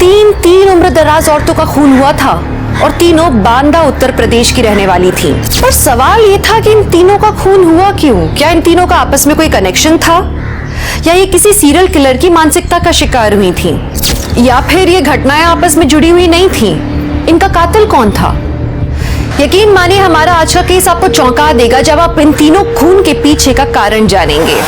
तीन उम्र दराज औरतों का खून हुआ था और तीनों बांदा उत्तर प्रदेश की रहने वाली थी। पर सवाल ये था कि इन तीनों का खून हुआ क्यों? क्या इन तीनों का आपस में कोई कनेक्शन था, या ये किसी सीरियल किलर की मानसिकता का शिकार हुई थी, या फिर ये घटनाएं आपस में जुड़ी हुई नहीं थी? इनका कातिल कौन था? यकीन मानिए हमारा आज का केस आपको चौंका देगा जब आप इन तीनों खून के पीछे का कारण जानेंगे।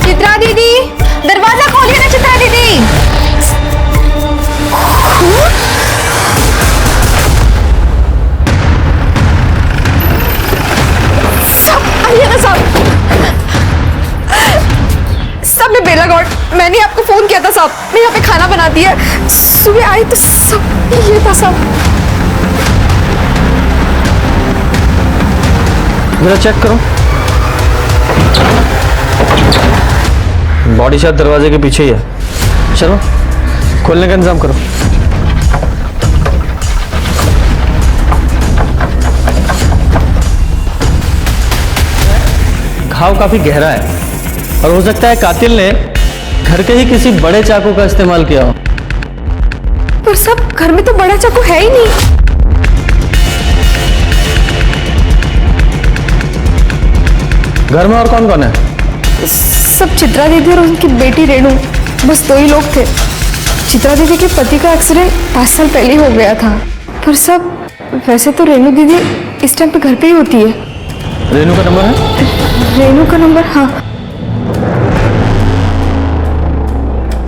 चित्रा दीदी, दरवाजा खोलिए ना चित्रा दीदी। आइए ना साहब। सब मैं बेला गौड़, मैंने आपको फोन किया था साहब। मैं यहाँ पे खाना बनाती है, सुबह आई तो सब ये था साहब। जरा चेक करो, बॉडी शायद दरवाजे के पीछे ही है। चलो खोलने का इंतजाम करो। घाव काफी गहरा है और हो सकता है कातिल ने घर के ही किसी बड़े चाकू का इस्तेमाल किया हो। पर सब घर में तो बड़ा चाकू है ही नहीं। घर में और कौन कौन है? सब चित्रा दीदी और उनकी बेटी रेणु, बस दो ही लोग थे। चित्रा दीदी के पति का एक्सीडेंट 5 साल पहले ही हो गया था। पर सब वैसे तो रेणु दीदी इस टाइम पे घर पे ही होती है। रेणु का नंबर है? रेणु का नंबर? हाँ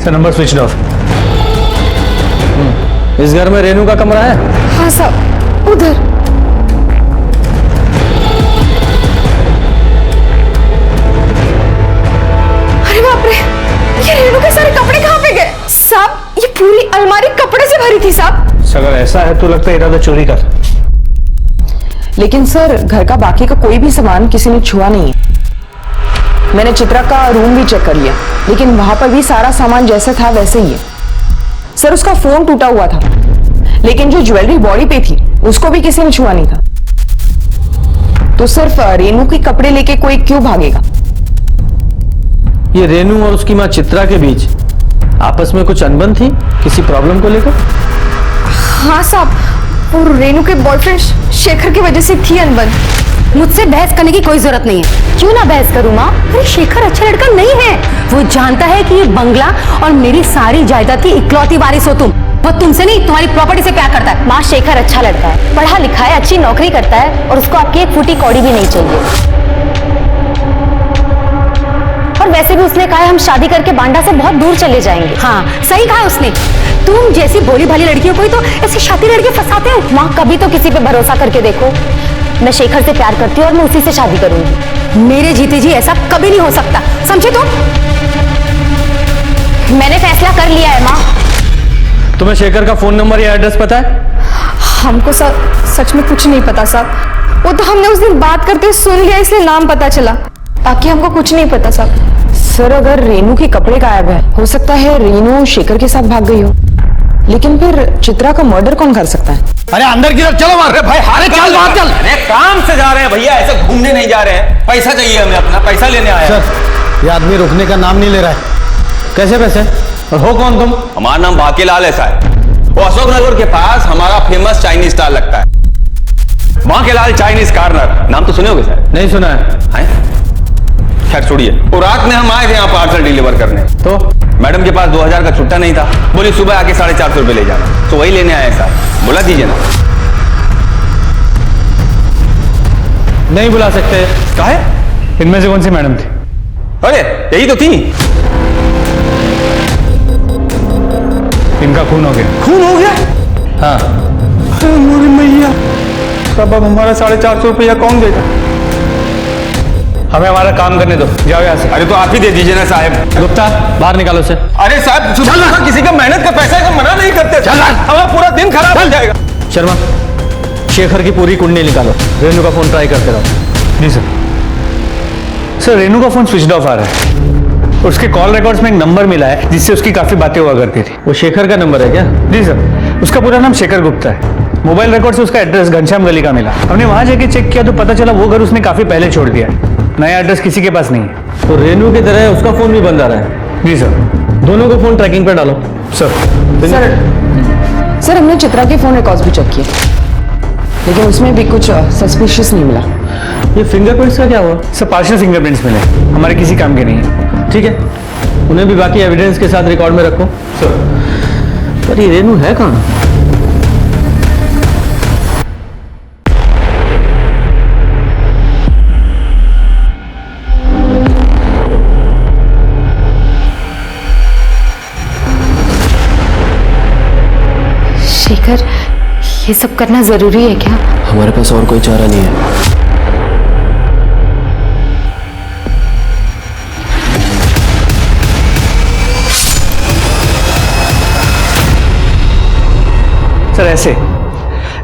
सर, नंबर स्विच ऑफ। इस घर में रेणु का कमरा है? हाँ साहब, उधर। अरे बाप रे, ये रेणु के सारे कपड़े कहाँ पे गए? साहब ये पूरी अलमारी कपड़े से भरी थी साहब। अगर ऐसा है तो लगता है इरादा चोरी का। लेकिन सर घर का बाकी का कोई भी सामान किसी ने छुआ नहीं है। मैंने चित्रा का रूम भी चेक कर लिया, लेकिन वहां पर भी सारा सामान जैसे था वैसे ही है। सर उसका फोन टूटा हुआ था, लेकिन जो ज्वेलरी बॉडी पे थी उसको भी किसी ने छुआ नहीं था। तो सिर्फ रेणु के कपड़े लेके कोई क्यों भागेगा? ये रेणु और उसकी मां चित्रा के बीच आपस में कुछ अनबन थी किसी प्रॉब्लम को लेकर? हाँ साहब, और रेणु के बॉयफ्रेंड शेखर की वजह से थी अनबन। मुझसे बहस करने की कोई जरूरत नहीं है। क्यों ना बहस करूं माँ? अरे शेखर अच्छा लड़का नहीं है। वो जानता है कि ये बंगला और मेरी सारी जायदाद की इकलौती वारिस हो तुम। वो तुमसे नहीं, तुम्हारी प्रॉपर्टी से प्यार करता है। माँ, शेखर अच्छा लड़का है, पढ़ा लिखा है, अच्छी नौकरी करता है और उसको आपकी एक फूटी कौड़ी भी नहीं चाहिए। और वैसे भी उसने कहा है हम शादी करके बांडा से बहुत दूर चले जाएंगे। हाँ सही कहा उसने। तुम जैसी भोली भाली लड़कियों को ही तो ऐसी शादी लड़के फंसाते हो। माँ, कभी तो किसी पे भरोसा करके देखो। मैं शेखर से प्यार करती हूँ और मैं उसी से शादी करूंगी। मेरे जीते जी ऐसा कभी नहीं हो सकता, समझे तुम? मैंने फैसला कर लिया है माँ। तुम्हें शेखर का फोन नंबर या एड्रेस पता है? हमको सच में कुछ नहीं पता साहब। वो तो हमने उस दिन बात करते हुए सुन लिया, इसलिए नाम पता चला, बाकी हमको कुछ नहीं पता साहब। सर अगर रेणु के कपड़े गायब है, हो सकता है रेणु शेखर के साथ भाग गई हो, लेकिन फिर चित्रा का मर्डर कौन कर सकता है? अरे अंदर की तरफ चलो। मार भाई, हारे चल बाहर चल। अरे काम से जा रहे हैं भैया, ऐसे घूमने नहीं जा रहे हैं। पैसा चाहिए हमें, अपना पैसा लेने आए हैं। सर, ये आदमी रुकने का नाम नहीं ले रहा है। कैसे पैसे? और हो कौन तुम? हमारा नाम बाकीलाल है साहब। वो अशोकनगर के पास हमारा फेमस चाइनीज स्टॉल लगता है, बाकीलाल चाइनीज कॉर्नर। नाम तो सुने होगे सर? नहीं सुना है। खैर छोड़िए। वो रात में हम आए थे यहाँ पार्सल डिलीवर करने, तो मैडम के पास 2000 का छुट्टा नहीं था। बोली सुबह आके 450 रुपए ले जाना, तो वही लेने आए साहब। बुला दीजिए ना। नहीं बुला सकते। काहे? इनमें से कौन सी मैडम थी? अरे यही तो थी। इनका खून हो गया। खून हो गया? हाँ। मोरी मैया, तब अब हमारा 450 रुपया कौन देगा? हमें हमारा काम करने दो, जाओ यहाँ से। अरे तो आप ही दे दीजिए ना साहब। गुप्ता बाहर निकालो से। अरे साहब, सुबह किसी का मेहनत का पैसा है, मना नहीं करते। हमारा पूरा दिन खराब हो जाएगा। शर्मा, शेखर की पूरी कुंडली निकालो, रेणु का फोन ट्राई करते रहो। जी सर। सर रेणु का फोन स्विच ऑफ आ रहा है। उसके कॉल रिकॉर्ड्स में एक नंबर मिला है जिससे उसकी काफी बातें हुआ करती थी। वो शेखर का नंबर है क्या? जी सर। उसका पूरा नाम शेखर गुप्ता है। मोबाइल रिकॉर्ड से उसका एड्रेस घनश्याम गली का मिला। हमने वहां जाके चेक किया तो पता चला वो घर उसने काफी पहले छोड़ दिया है। नया एड्रेस किसी के पास नहीं है। तो रेनू की तरह उसका फोन भी बंद आ रहा है। जी सर। दोनों को फोन ट्रैकिंग पे डालो। सर हमने चित्रा के फोन रिकॉर्ड्स भी चेक किए, लेकिन उसमें भी कुछ सस्पिशियस नहीं मिला। ये फिंगरप्रिंट्स का क्या हुआ? सर पार्शियल फिंगरप्रिंट्स मिले, हमारे किसी काम के नहीं है। ठीक है, उन्हें भी बाकी एविडेंस के साथ रिकॉर्ड में रखो। सर पर ये रेनू है कहाँ? शेखर, ये सब करना जरूरी है क्या? हमारे पास और कोई चारा नहीं है। सर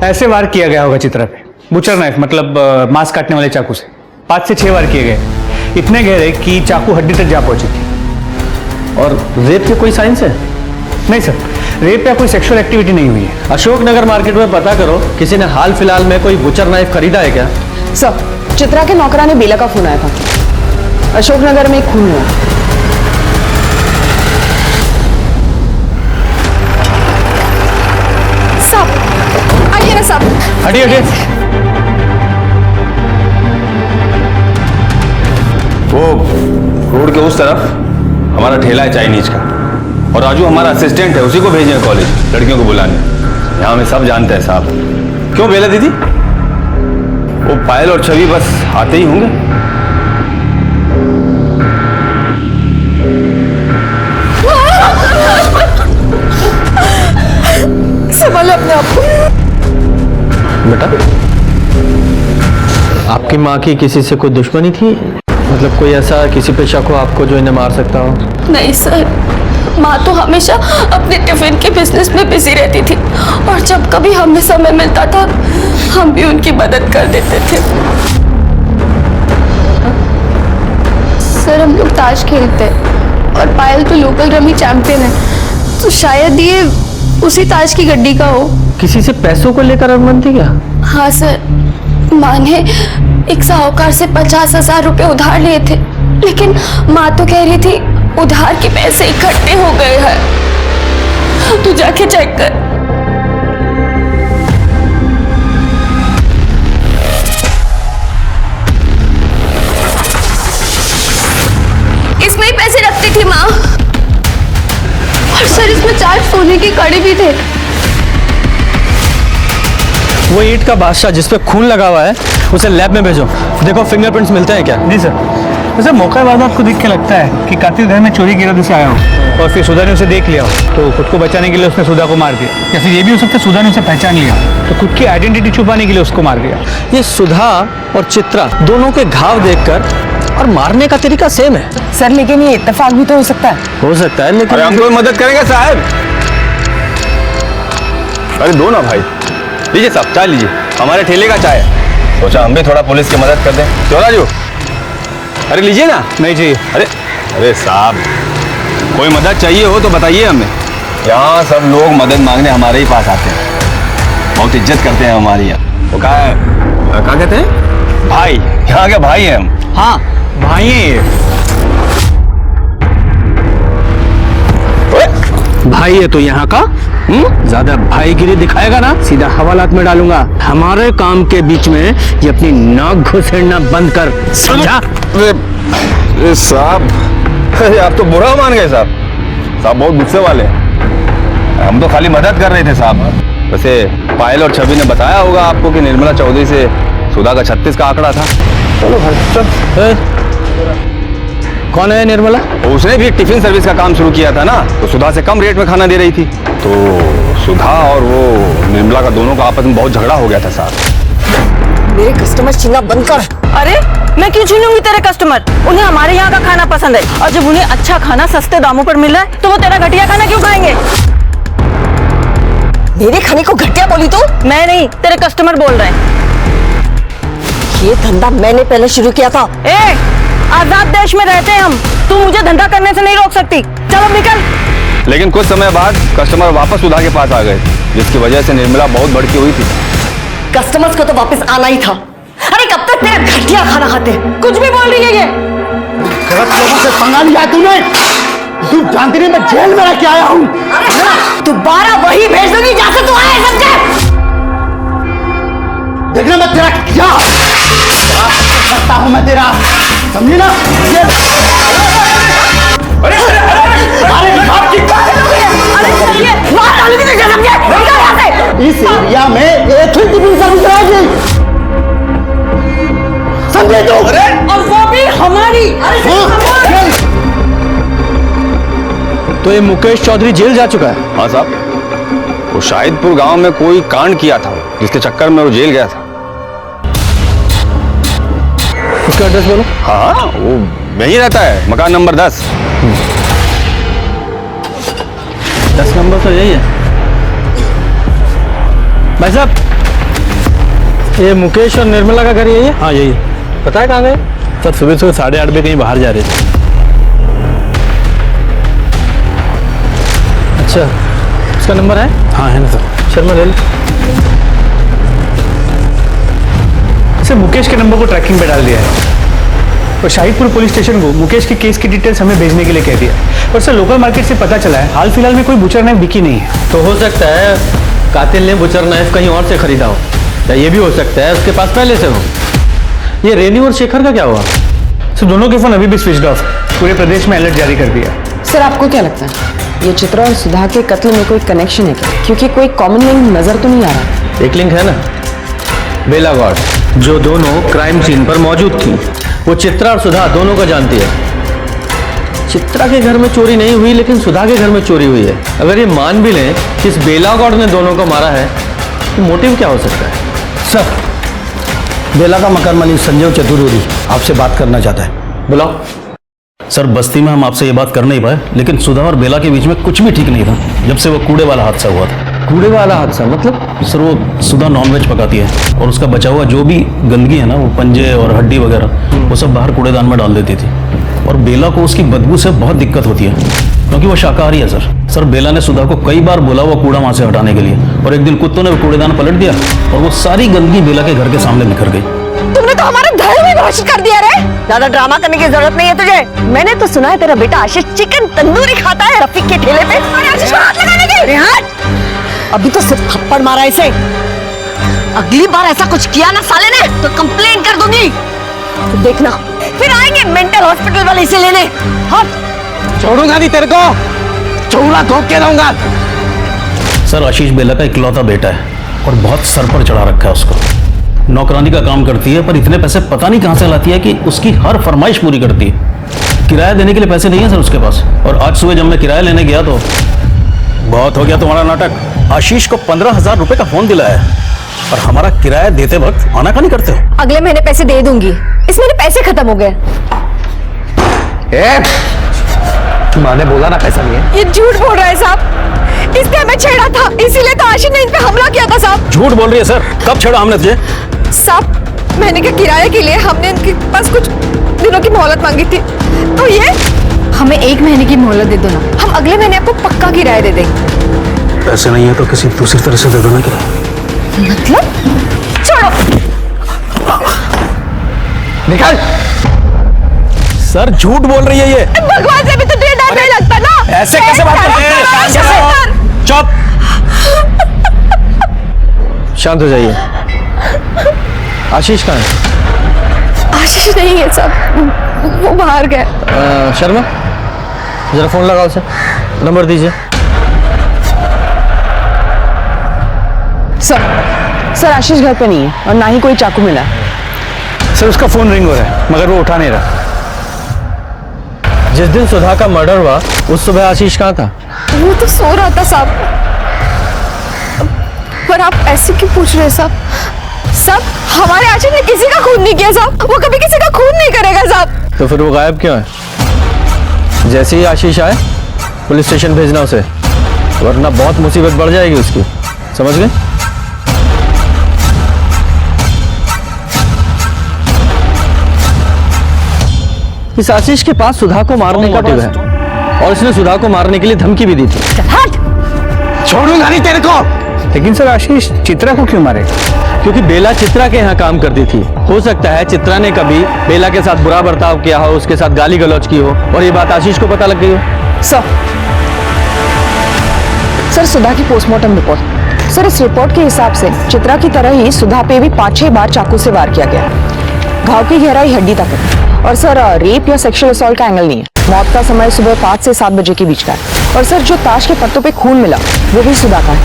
ऐसे वार किया गया होगा चित्रा पे। बुचर नाइफ मतलब मांस काटने वाले चाकू से 5 से 6 वार किए गए, इतने गहरे कि चाकू हड्डी तक जा पहुंची थी। और रेप के कोई साइंस है? नहीं सर, रेप या कोई सेक्सुअल एक्टिविटी नहीं हुई है। अशोकनगर मार्केट में पता करो, किसी ने हाल फिलहाल में कोई बुचर नाइफ खरीदा है क्या? सर चित्रा के नौकराने बेला का फोन आया था। अशोकनगर में एक खून हुआ। साहब आइए ना साहब। हटिए हटिए। वो रोड के उस तरफ हमारा ठेला है चाइनीज का, और राजू हमारा असिस्टेंट है, उसी को भेजे हैं कॉलेज लड़कियों को बुलाने। यहाँ हमें सब जानते हैं साहब। क्यों बेला दीदी? वो पायल और छवि बस आते ही होंगे। संभालो अपने आप को। बेटा, आपकी माँ की किसी से कोई दुश्मनी थी? मतलब कोई ऐसा किसी पे शक हो आपको जो इन्हें मार सकता हो? नहीं सर, माँ तो हमेशा अपने टिफिन के बिजनेस में बिजी रहती थी, और जब कभी हमें समय मिलता था हम भी उनकी मदद कर देते थे। सर हम लोग ताश खेलते हैं और पायल तो लोकल रमी चैंपियन है, तो शायद ये उसी ताश की गड्डी का हो। किसी से पैसों को लेकर अरमान थी क्या? हाँ सर, माँ ने एक साहूकार से 50,000 रुपए उधार लिए थे, लेकिन माँ तो कह रही थी उधार के पैसे इकट्ठे हो गए हैं। तू जाके चेक कर। इसमें ही पैसे रखती थी माँ, और सर इसमें 4 सोने की कड़ी भी थे। वो ईंट का बादशाह जिस पे खून लगा हुआ है, उसे लैब में भेजो। देखो फिंगरप्रिंट्स मिलते हैं क्या? जी सर। वैसे मौका बाद आपको देख के लगता है कि कातिल घर में चोरी की इरादे से आया हो और फिर सुधा ने उसे देख लिया हो, तो खुद को बचाने के लिए उसने सुधा को मार दिया, या फिर ये भी हो सकता है सुधा ने उसे पहचान लिया तो खुद की आइडेंटिटी छुपाने के लिए उसको मार दिया। ये सुधा और चित्रा दोनों के घाव देखकर और मारने का तरीका सेम है। सर लेकिन ये इत्तेफाक भी तो हो सकता है। हो सकता है, लेकिन अरे हमको मदद करेंगे साहब? अरे दो ना भाई। लीजिए साहब, चाय लीजिए, हमारे ठेले का चाय है। सोचा हम भी थोड़ा पुलिस की मदद कर दें। क्यों राजू? अरे लीजिए ना। नहीं चाहिए। अरे साहब, कोई मदद चाहिए हो तो बताइए हमें। यहाँ सब लोग मदद मांगने हमारे ही पास आते हैं, बहुत इज्जत करते हैं हमारी। यहाँ वो क्या कहते हैं? भाई। यहाँ के भाई हैं हम। हाँ भाई है ये। भाई है तो यहाँ का ज्यादा भाईगिरी दिखाएगा ना, सीधा हवालात में डालूंगा। हमारे काम के बीच में ये अपनी नाक घुसेड़ना बंद कर, समझा? अरे साहब, अरे आप तो बुरा मान गए साहब। साहब बहुत गुस्से वाले हैं, हम तो खाली मदद कर रहे थे साहब। वैसे पायल और छवि ने बताया होगा आपको कि निर्मला चौधरी से सुधा का 36 का आंकड़ा था। चलो चल। कौन है निर्मला? उसने भी एक टिफिन सर्विस का काम शुरू किया था ना, तो सुधा से कम रेट में खाना दे रही थी। तो सुधा और वो निर्मला का दोनों का आपस में बहुत झगड़ा हो गया था साहब। मेरे कस्टमर छीनना बंद कर। अरे मैं क्यों छीनूंगी तेरे कस्टमर? उन्हें हमारे यहाँ का खाना पसंद है, और जब उन्हें अच्छा खाना सस्ते दामों पर मिल रहा है तो वो तेरा घटिया खाना क्यों खाएंगे? मेरे खाने को घटिया बोली तो? मैं नहीं, तेरे कस्टमर बोल रहे हैं। ये धंधा मैंने पहले शुरू किया था। आजाद देश में रहते हैं हम, तू मुझे धंधा करने से नहीं रोक सकती। चलो निकल। लेकिन कुछ समय बाद कस्टमर वापस सुधा के पास आ गए, जिसकी वजह से निर्मला बहुत भड़की हुई थी। कस्टमर्स को तो वापस आना ही था। अरे कब तक तेरा घटिया खाना खाते? कुछ भी बोल रही है ये। गलत लोगों से पंगा लिया तूने। तू जानती नहीं मैं जेल में रह के आया हूँ। दोबारा वही भेज दूंगी जहां से तू आया है, समझे? देखना मैं तेरा क्या करता हूँ मैं तेरा, समझी ना? अरे चलिए, मार डालूंगी तुझे, समझे? निकल यहाँ से। इस एरिया में एक ही टिफिन सर्विस रहेगी, समझे तू? और वो भी हमारी। तो ये मुकेश चौधरी जेल जा चुका है? हाँ साहब, वो शाहिदपुर गांव में कोई कांड किया था, जिसके चक्कर में वो जेल गया था। उसका एड्रेस बोलो। हाँ, वो यहीं रहता है, मकान नंबर 10। 10 नंबर तो यही है। भाई साहब, ये मुकेश और निर्मला का घर यही है? हाँ यही है। पता है कहाँ गए? सर सुबह सुबह 8:30 बजे कहीं बाहर जा रहे थे। अच्छा, उसका नंबर है? हाँ है ना सर। शर्मा ले लो। सर मुकेश के नंबर को ट्रैकिंग पे डाल दिया है और शाहिदपुर पुलिस स्टेशन को मुकेश के केस की डिटेल्स हमें भेजने के लिए कह दिया। और सर लोकल मार्केट से पता चला है हाल फिलहाल में कोई बुचर नाइफ बिकी नहीं है। तो हो सकता है कातिल ने बुचर नाइफ कहीं और से खरीदा हो, या ये भी हो सकता है उसके पास पहले से हो। ये रेनू और शेखर का क्या हुआ? सर दोनों के फोन अभी भी स्विच ऑफ, पूरे प्रदेश में अलर्ट जारी कर दिया। सर आपको क्या लगता है ये चित्रा और सुधा के कत्ल में कोई कनेक्शन है क्या? क्योंकि कोई कॉमन लिंक नजर तो नहीं आ रहा। एक लिंक है ना, बेला गौड़, जो दोनों क्राइम सीन पर मौजूद थी। वो चित्रा और सुधा दोनों को जानती है। चित्रा के घर में चोरी नहीं हुई, लेकिन सुधा के घर में चोरी हुई है। अगर ये मान भी लें कि इस बेला गौड़ ने दोनों को मारा है, तो मोटिव क्या हो सकता है? सर, बेला का मकान मालिक संजय चतुर्वेदी आपसे बात करना चाहता है। बुलाओ। सर बस्ती में हम आपसे ये बात कर नहीं पाए, लेकिन सुधा और बेला के बीच में कुछ भी ठीक नहीं था जब से वो कूड़े वाला हादसा हुआ था। कूड़े वाला हादसा मतलब? सर वो सुधा नॉनवेज पकाती है और उसका बचा हुआ जो भी गंदगी है ना, वो पंजे और हड्डी वगैरह, वो सब बाहर कूड़ेदान में डाल देती थी। और बेला को उसकी बदबू से बहुत दिक्कत होती है क्योंकि वो शाकाहारी है। सर बेला ने सुधा को कई बार बोला वो कूड़ा वहां से हटाने के लिए, और एक दिन कुत्तों ने वो कूड़ेदान पलट दिया और वो सारी गंदगी बेला के घर के सामने बिखर गई। तुमने तो हमारा धर्म ही भ्रष्ट कर दिया रे। ज्यादा ड्रामा करने की जरूरत नहीं है तुझे। मैंने तो सुना है तेरा बेटा आशीष चिकन तंदूरी खाता है रफीक के ठेले पे। आशीष को हाथ लगाने की। अभी तो सिर्फ थप्पड़ मारा इसे, अगली बार ऐसा कुछ किया ना साले ने तो कंप्लेंट कर दूंगी। तो देखना फिर आएंगे मेंटल हॉस्पिटल वाले इसे लेने। हट। छोड़ूंगा नहीं तेरे को, चौड़ा ठोक के रहूंगा। सर आशीष बेला का इकलौता बेटा है और बहुत सर पर चढ़ा रखा है उसको। नौकरानी का काम करती है, पर इतने पैसे पता नहीं कहां से लाती है कि उसकी हर फरमाइश पूरी करती है। किराया देने के लिए पैसे नहीं है सर उसके पास। और आज सुबह जब मैं किराया लेने गया तो बहुत हो गया तुम्हारा नाटक। आशीष को 15,000 रुपए का फोन दिलाया है और हमारा किराया देते वक्त आनाकानी करते हो। अगले महीने पैसे दे दूंगी। इस महीने पैसे खत्म हो गए। माँ ने बोला ना पैसा नहीं है। ये झूठ बोल रहा है साहब, इसने हमें छेड़ा था, इसीलिए तो आशीष ने इन पे हमला किया था साहब। झूठ बोल रही है सर, कब छेड़ा हमने तुझे? साहब महीने के किराए के लिए हमने इनके पास कुछ दिनों की मोहलत मांगी थी, तो ये हमें 1 महीने की मोहलत दे दो ना, हम अगले महीने आपको पक्का किराया दे देंगे। पैसे नहीं है तो किसी दूसरी तरह से दे दो ना किराया। मतलब? छोड़ो। निकाल। सर झूठ बोल रही है ये। भगवान से भी तो तुझे डर नहीं लगता ना? ऐसे कैसे बात करते हैं? चुप। शांत हो जाइए। आशीष कहाँ है? आशीष नहीं है साहब, वो बाहर गए। शर्मा जरा फोन लगाओ उसे, नंबर दीजिए। सर आशीष घर पे नहीं है और ना ही कोई चाकू मिला। सर उसका फोन रिंग हो रहा है मगर वो उठा नहीं रहा। जिस दिन सुधा का मर्डर हुआ उस सुबह आशीष कहाँ था? वो तो सो रहा था साहब। पर आप ऐसे क्यों पूछ रहे हैं साहब? साहब हमारे आशीष ने किसी का खून नहीं किया साहब, वो कभी किसी का खून नहीं करेगा साहब। तो फिर वो गायब क्यों है? जैसे ही आशीष आए पुलिस स्टेशन भेजना उसे, वरना बहुत मुसीबत बढ़ जाएगी उसकी, समझ गए? इस आशीष के पास सुधा को मारने का मोटिव है। और उसने सुधा को मारने के लिए धमकी भी दी थी। छोड़ूंगा नहीं तेरे को। लेकिन सर आशीष चित्रा को क्यों मारे? क्योंकि बेला चित्रा के यहाँ काम करती थी। हो सकता है चित्रा ने कभी बेला के साथ बुरा बर्ताव किया हो, उसके साथ गाली गलौज की हो और ये बात आशीष को पता लग गई हो। सर सुधा की पोस्टमार्टम रिपोर्ट। सर इस रिपोर्ट के हिसाब से चित्रा की तरह ही सुधा पे भी 5-6 बार चाकू से वार किया गया। घाव की गहराई हड्डी तक है और सर रेप या सेक्सुअल असॉल्ट का एंगल नहीं है। मौत का समय सुबह 5 से 7 बजे के बीच का है और सर जो ताश के पत्तों पे खून मिला वो भी सुधा का है।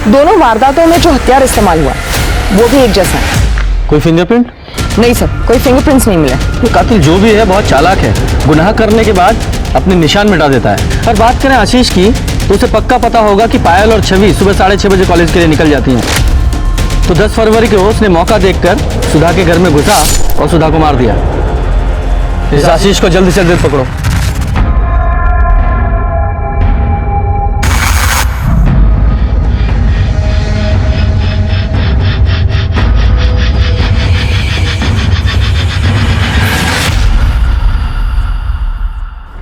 दोनों वारदातों में जो हथियार इस्तेमाल हुआ वो भी एक जैसा है। कोई फिंगरप्रिंट? नहीं सर, कोई फिंगरप्रिंट्स नहीं मिले। ये कातिल जो भी है बहुत चालाक है। गुनाह करने के बाद अपने निशान मिटा देता है। और बात करें आशीष की तो उसे पक्का पता होगा कि पायल और छवि सुबह 6:30 बजे कॉलेज के लिए निकल जाती हैं। तो 10 फरवरी को उसने मौका देखकर सुधा के घर में घुसा और सुधा को मार दिया। इस आशीष को जल्दी से जल्दी पकड़ो।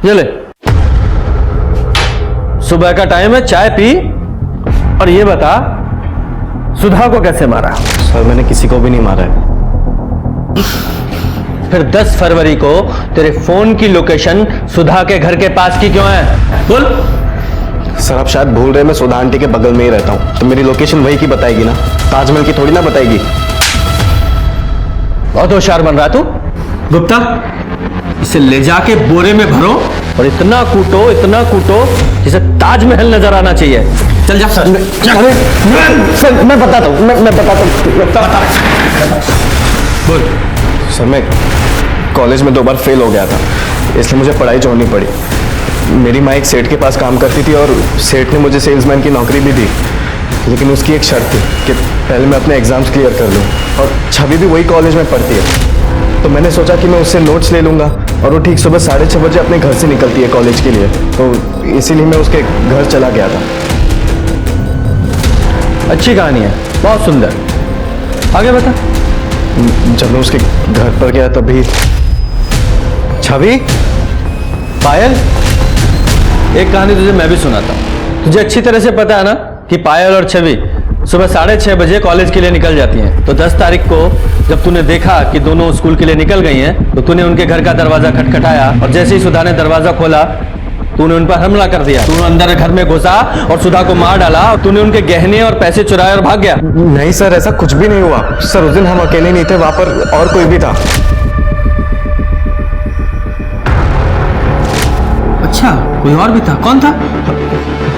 ये ले, सुबह का टाइम है, चाय पी और ये बता सुधा को कैसे मारा? सर मैंने किसी को भी नहीं मारा है। फिर 10 फरवरी को तेरे फोन की लोकेशन सुधा के घर के पास की क्यों है? बोल। सर आप शायद भूल रहे, मैं सुधा आंटी के बगल में ही रहता हूँ, तो मेरी लोकेशन वही की बताएगी ना, ताजमहल की थोड़ी ना बताएगी। बहुत होशियार बन रहा तू। गुप्ता, इसे ले जाके बोरे में भरो और इतना कूटो जिसे ताजमहल नजर आना चाहिए। चल जा। सर मैं बताता हूँ, मैं बताता हूँ। बोल। सर मैं कॉलेज में 2 बार फेल हो गया था, इसलिए मुझे पढ़ाई छोड़नी पड़ी। मेरी माँ एक सेठ के पास काम करती थी और सेठ ने मुझे सेल्समैन की नौकरी भी दी, लेकिन उसकी एक शर्त थी कि पहले मैं अपने एग्जाम्स क्लियर कर लूँ। और छवि भी वही कॉलेज में पढ़ती है, तो मैंने सोचा कि मैं उससे नोट्स ले लूँगा और वो ठीक सुबह 6:30 बजे अपने घर से निकलती है कॉलेज के लिए, तो इसीलिए मैं उसके घर चला गया था। अच्छी कहानी है, बहुत सुंदर। आगे बता। जब मैं उसके घर पर गया तभी छवि, पायल, एक कहानी तुझे मैं भी सुनाता हूँ। तुझे अच्छी तरह से पता है ना कि पायल और छवि सुबह 6:30 बजे कॉलेज के लिए निकल जाती हैं। तो 10 तारीख को जब तूने देखा कि दोनों स्कूल के लिए निकल गई हैं, तो तूने उनके घर का दरवाजा खटखटाया और जैसे ही सुधा ने दरवाजा खोला तूने उन पर हमला कर दिया। तूने अंदर घर में घुसा और सुधा को मार डाला और तूने उनके गहने और पैसे चुराए और भाग गया। नहीं सर, ऐसा कुछ भी नहीं हुआ सर। उस दिन हम अकेले नहीं थे, वहां पर और कोई भी था। अच्छा, कोई और भी था? कौन था?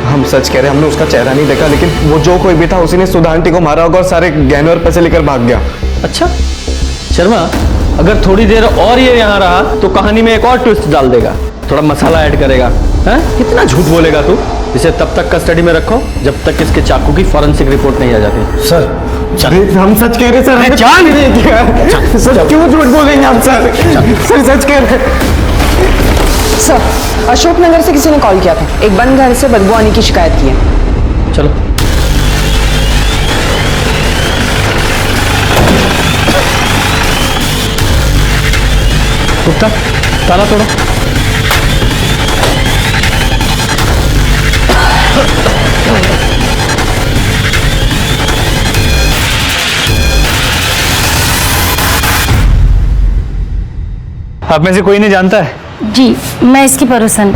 हम सच कह रहे हैं, हमने उसका चेहरा नहीं देखा, लेकिन वो जो कोई भी था उसी ने सुधा आंटी को मारा होगा और सारे गहने और पैसे लेकर भाग गया। अच्छा शर्मा, अगर थोड़ी देर और ये यहाँ रहा तो कहानी में एक और ट्विस्ट डाल देगा, थोड़ा मसाला ऐड करेगा। हैं? कितना झूठ बोलेगा तू? इसे तब तक कस्टडी में रखो जब तक इसके चाकू की फॉरेंसिक रिपोर्ट नहीं आ जाती। सर हम सच कह रहे सर, जान नहीं किया सर, क्यों झूठ बोलेंगे आप सर? सर सच कह रहे। सर अशोकनगर से किसी ने कॉल किया था, एक बंद घर से बदबू आने की शिकायत की है। चलो। गुप्ता, ताला तोड़ो। आप में से कोई नहीं जानता है? जी, मैं इसकी पड़ोसन।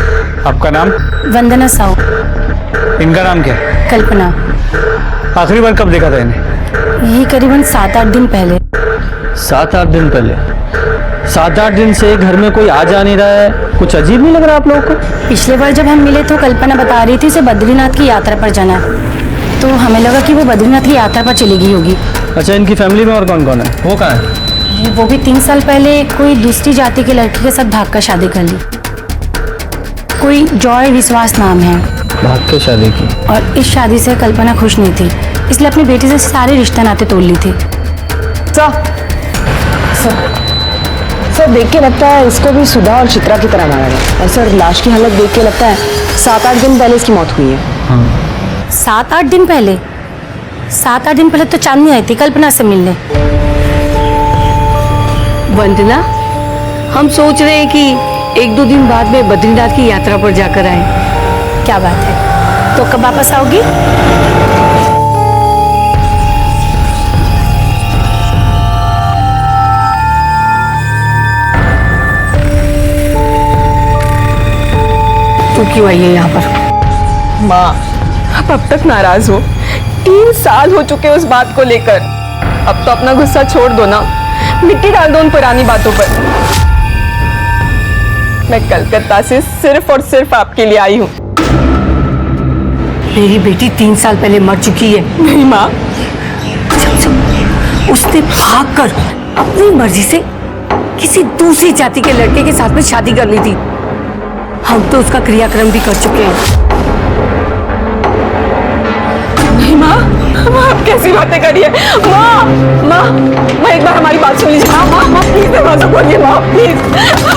आपका नाम? वंदना साहू। इनका नाम क्या है? कल्पना। आखिरी बार कब देखा था इन्हें? ये करीबन 7-8 दिन पहले। 7-8 दिन पहले? 7-8 दिन से घर में कोई आ जा नहीं रहा है, कुछ अजीब नहीं लग रहा आप लोगों को? पिछले बार जब हम मिले तो कल्पना बता रही थी उसे बद्रीनाथ की यात्रा पर जाना है, तो हमें लगा कि वो बद्रीनाथ की यात्रा पर चली गई होगी। अच्छा, इनकी फैमिली में और कौन कौन है? वो कहाँ है? वो भी 3 साल पहले कोई दूसरी जाति के लड़के के साथ भागकर शादी कर ली। कोई जॉय विश्वास नाम है। भाग के शादी की? और इस शादी से कल्पना खुश नहीं थी, इसलिए अपनी बेटी से सारे रिश्ते नाते तोड़ ली थी। सर देख के लगता है इसको भी सुधा और चित्रा की तरह मारा गया। और सर लाश की हालत देख के लगता है 7-8 दिन पहले इसकी मौत हुई है। 7-8 दिन पहले? 7-8 दिन पहले तो चांदनी आई थी कल्पना से मिलने। वंदना, हम सोच रहे हैं कि 1-2 दिन बाद में बद्रीनाथ की यात्रा पर जाकर आए। क्या बात है, तो कब वापस आओगी? तू क्यों आई है यहाँ पर? माँ, आप अब तक नाराज हो। 3 साल हो चुके उस बात को लेकर। अब तो अपना गुस्सा छोड़ दो ना, मिट्टी डाल दो उन पुरानी बातों पर। मैं कलकत्ता से सिर्फ और सिर्फ आपके लिए आई हूँ। मेरी बेटी 3 साल पहले मर चुकी है। नहीं माँ, उसने भागकर अपनी मर्जी से किसी दूसरी जाति के लड़के के साथ में शादी कर ली थी। हम तो उसका क्रियाक्रम भी कर चुके हैं। नहीं माँ, माँ आप कैसी बातें करिए? माँ, माँ, माँ एक बार हमारी बात सुन लीजिए। माँ, माँ, माँ प्लीज दरवाजा खोलिए माँ, प्लीज।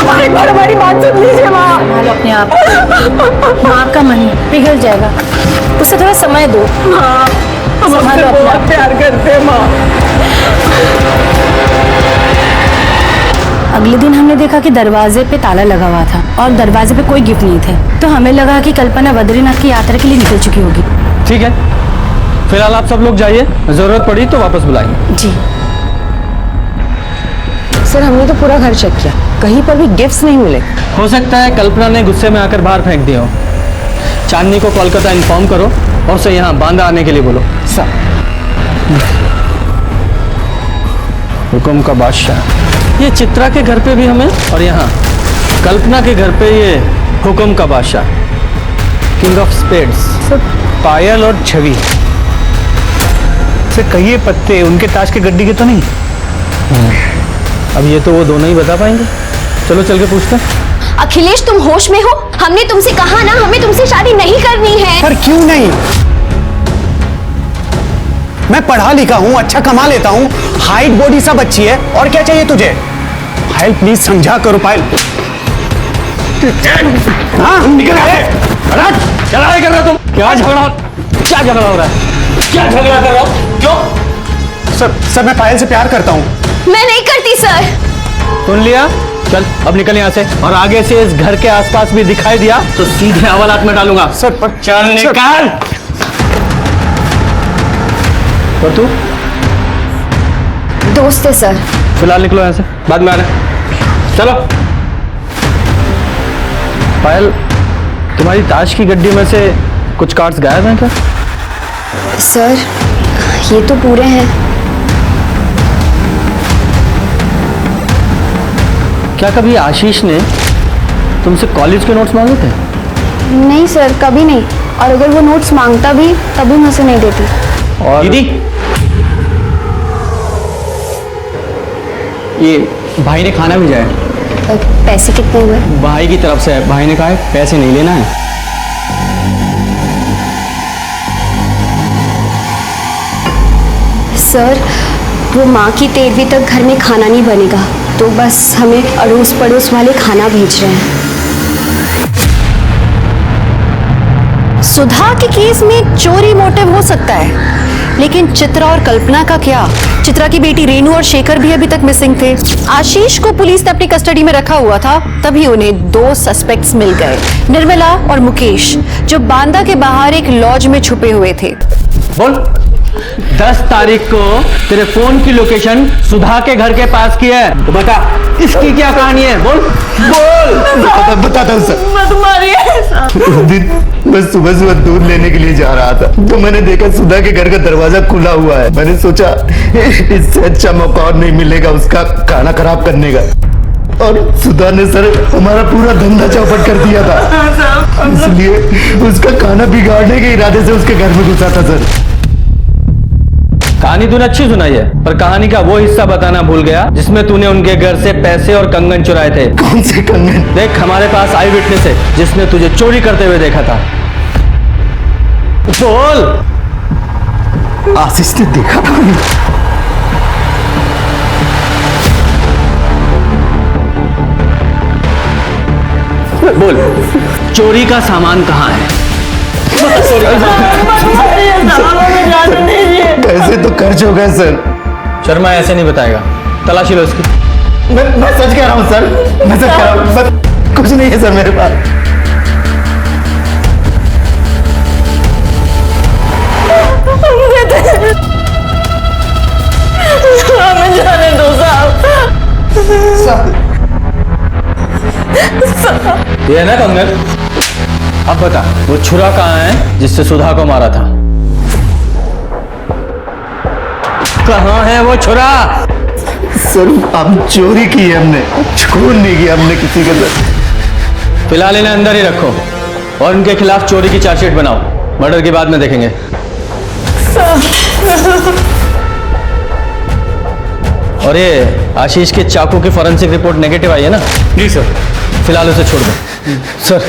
माँ एक बार हमारी बात सुन लीजिए माँ। संभालो अपने आप, माँ का मन पिघल जाएगा, उसे थोड़ा समय दो। माँ, हम आपसे संभालो अपने बहुत प्यार करते हैं माँ। अगले दिन हमने देखा कि दरवाजे पे ताला लगा हुआ था और दरवाजे पे कोई गिफ्ट नहीं थे, तो हमें लगा कि कल्पना बद्रीनाथ की यात्रा के लिए निकल चुकी होगी। ठीक है, फिलहाल आप सब लोग जाइए, जरूरत पड़ी तो वापस बुलाएंगे। जी सर, हमने तो पूरा घर चेक किया, कहीं पर भी गिफ्ट्स नहीं मिले। हो सकता है कल्पना ने गुस्से में आकर बाहर फेंक दिया हो। चांदनी को कोलकाता इन्फॉर्म करो और उसे यहाँ बांदा आने के लिए बोलो। सर, हुक्म का बादशाह, ये चित्रा के घर पे भी हमें, और यहाँ कल्पना के घर पे ये हुक्म का बादशाह, किंग ऑफ स्पेड्स। सर पायल और छवि से कहिए पत्ते उनके ताश के गड्डी के तो नहीं? अब ये तो वो दोनों ही बता पाएंगे। चलो चल के पूछते हैं। अखिलेश तुम होश में हो? हमने तुमसे कहा ना हमें तुमसे शादी नहीं करनी है। पर क्यों नहीं? मैं पढ़ा लिखा हूँ, अच्छा कमा लेता हूँ, हाइट बॉडी सब अच्छी है, और क्या चाहिए तुझे? पायल प्लीज समझा करो पायल। हाँ निकल क्या कर रहे हो तुम? क्या झगड़ा हो रहा है? क्या झगड़ा कर रहे हो? क्यों? सर मैं पायल से प्यार करता हूँ। मैं नहीं करती सर। सुन लिया? चल अब निकल यहाँ से, और आगे से इस घर के आसपास भी दिखाई दिया तो सीधे हवालात में डालूंगा। सर पर चल निकाल। और तू? दोस्त है सर। फिलहाल निकलो यहाँ से, बाद में आना। चलो। पायल, तुम्हारी ताश की गड्डी में से कुछ कार्ड्स गायब हैं क्या? सर ये तो पूरे हैं। क्या कभी आशीष ने तुमसे कॉलेज के नोट्स मांगे थे? नहीं सर, कभी नहीं। और अगर वो नोट्स मांगता भी तभी मैं उसे नहीं देती। और दीदी, ये भाई ने खाना भेजा है। पैसे कितने हुए? भाई की तरफ से है, भाई ने कहा है पैसे नहीं लेना है। सर वो माँ की 13वीं तक घर में खाना नहीं बनेगा, तो बस हमें अड़ोस पड़ोस वाले खाना भेज रहे हैं। सुधा के केस में चोरी मोटिव हो सकता है, लेकिन चित्रा और कल्पना का क्या? चित्रा की बेटी रेनू और शेखर भी अभी तक मिसिंग थे। आशीष को पुलिस ने अपनी कस्टडी में रखा हुआ था, तभी उन्हें 2 सस्पेक्ट्स मिल गए, निर्मला और मुकेश, जो बांदा के बाहर एक लॉज में छुपे हुए थे। बोल, 10 तारीख को तेरे फोन की लोकेशन सुधा के घर के पास की है, तो बता इसकी क्या कहानी है? बोल बोल। बताता हूँ सर। मैं तुम्हारी उस दिन मैं सुबह सुबह दूध लेने के लिए जा रहा था, तो मैंने देखा सुधा के घर का दरवाजा खुला हुआ है। मैंने सोचा इससे अच्छा मौका और नहीं मिलेगा उसका खाना खराब करने का, और सुधा ने सर हमारा पूरा धंधा चौपट कर दिया था, इसलिए उसका खाना बिगाड़ने के इरादे से उसके घर में घुसा था सर। कहानी तूने अच्छी सुनाई है, पर कहानी का वो हिस्सा बताना भूल गया जिसमें तूने उनके घर से पैसे और कंगन चुराए थे। कौन से कंगन? देख, हमारे पास आई विटनेस है जिसने तुझे चोरी करते हुए देखा था। बोल। आशीष ने देखा था। बोल, चोरी का सामान कहाँ है? पैसे तो खर्च हो गए सर। शर्मा ऐसे नहीं बताएगा, तलाशी लो इसकी। मैं सच कह रहा हूँ सर, मैं सच कह रहा हूँ। कुछ नहीं है सर मेरे पास। हमें जाने दो साहब। ये है ना पंकज, अब बता वो छुरा कहाँ है जिससे सुधा को मारा था? कहाँ है वो छुरा? सर हम चोरी की है हमने, खून नहीं किया हमने किसी के साथ। फिलहाल इन्हें अंदर ही रखो और इनके खिलाफ चोरी की चार्जशीट बनाओ, मर्डर की बाद में देखेंगे। और ये आशीष के चाकू की फॉरेंसिक रिपोर्ट नेगेटिव आई है ना? जी सर। फिलहाल उसे छोड़ दो। सर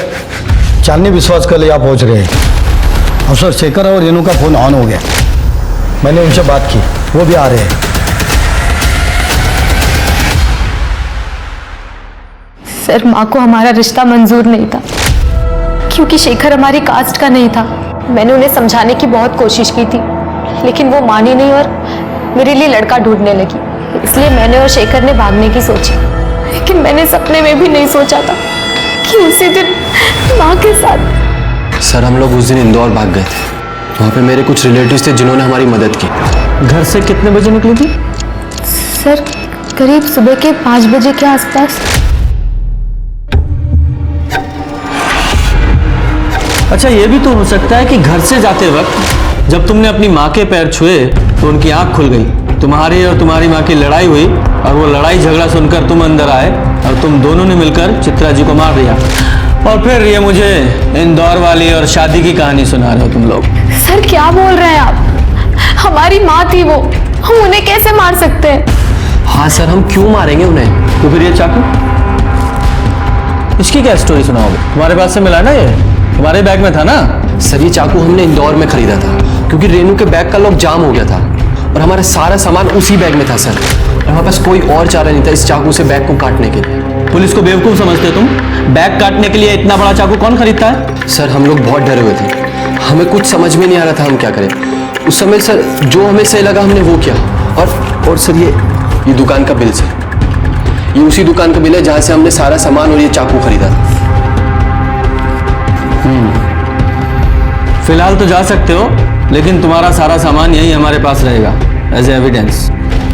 चांदनी विश्वास कर ले आप पहुंच रहे हैं और सर शेखर और रेनू का फोन ऑन हो गया, मैंने उनसे बात की, वो भी आ रहे हैं। सर माँ को हमारा रिश्ता मंजूर नहीं था क्योंकि शेखर हमारी कास्ट का नहीं था। मैंने उन्हें समझाने की बहुत कोशिश की थी लेकिन वो मानी नहीं और मेरे लिए लड़का ढूंढने लगी। इसलिए मैंने और शेखर ने भागने की सोची, लेकिन मैंने सपने में भी नहीं सोचा था कि उसी दिन माँ के साथ। सर हम लोग उस दिन इंदौर भाग गए थे, वहाँ पे मेरे कुछ रिलेटिव्स थे जिन्होंने हमारी मदद की। घर से कितने बजे निकली थी? सर करीब सुबह के 5 बजे के आसपास। अच्छा ये भी तो हो सकता है कि घर से जाते वक्त जब तुमने अपनी माँ के पैर छुए तो उनकी आंख खुल गई, तुम्हारी और तुम्हारी माँ की लड़ाई हुई और वो लड़ाई झगड़ा सुनकर तुम अंदर आए और तुम दोनों ने मिलकर चित्रा जी को मार दिया। और फिर ये मुझे इंदौर वाली और शादी की कहानी सुना रहे हो तुम लोग। सर क्या बोल रहे हैं आप? हमारी माँ थी वो, हम उन्हें कैसे मार सकते हैं? हाँ सर हम क्यों मारेंगे उन्हें? तो फिर ये चाकू, इसकी क्या स्टोरी सुनाओगे? तुम्हारे पास से मिला ना, ये तुम्हारे बैग में था ना? सर ये चाकू हमने इंदौर में खरीदा था क्योंकि रेनू के बैग का लॉक जाम हो गया था और हमारा सारा सामान उसी बैग में था सर। हमारे पास कोई और चारा नहीं था इस चाकू से बैग को काटने के लिए। पुलिस को बेवकूफ समझते तुम? बैग काटने के लिए इतना बड़ा चाकू कौन खरीदता है? सर हम लोग बहुत डरे हुए थे, हमें कुछ समझ में नहीं आ रहा था हम क्या करें। उस समय सर जो हमें सही लगा हमने वो किया। और सर ये दुकान का बिल सर, ये उसी दुकान का बिल है जहाँ से हमने सारा सामान और ये चाकू खरीदा था। फिलहाल तो जा सकते हो लेकिन तुम्हारा सारा सामान यही हमारे पास रहेगा एज एविडेंस।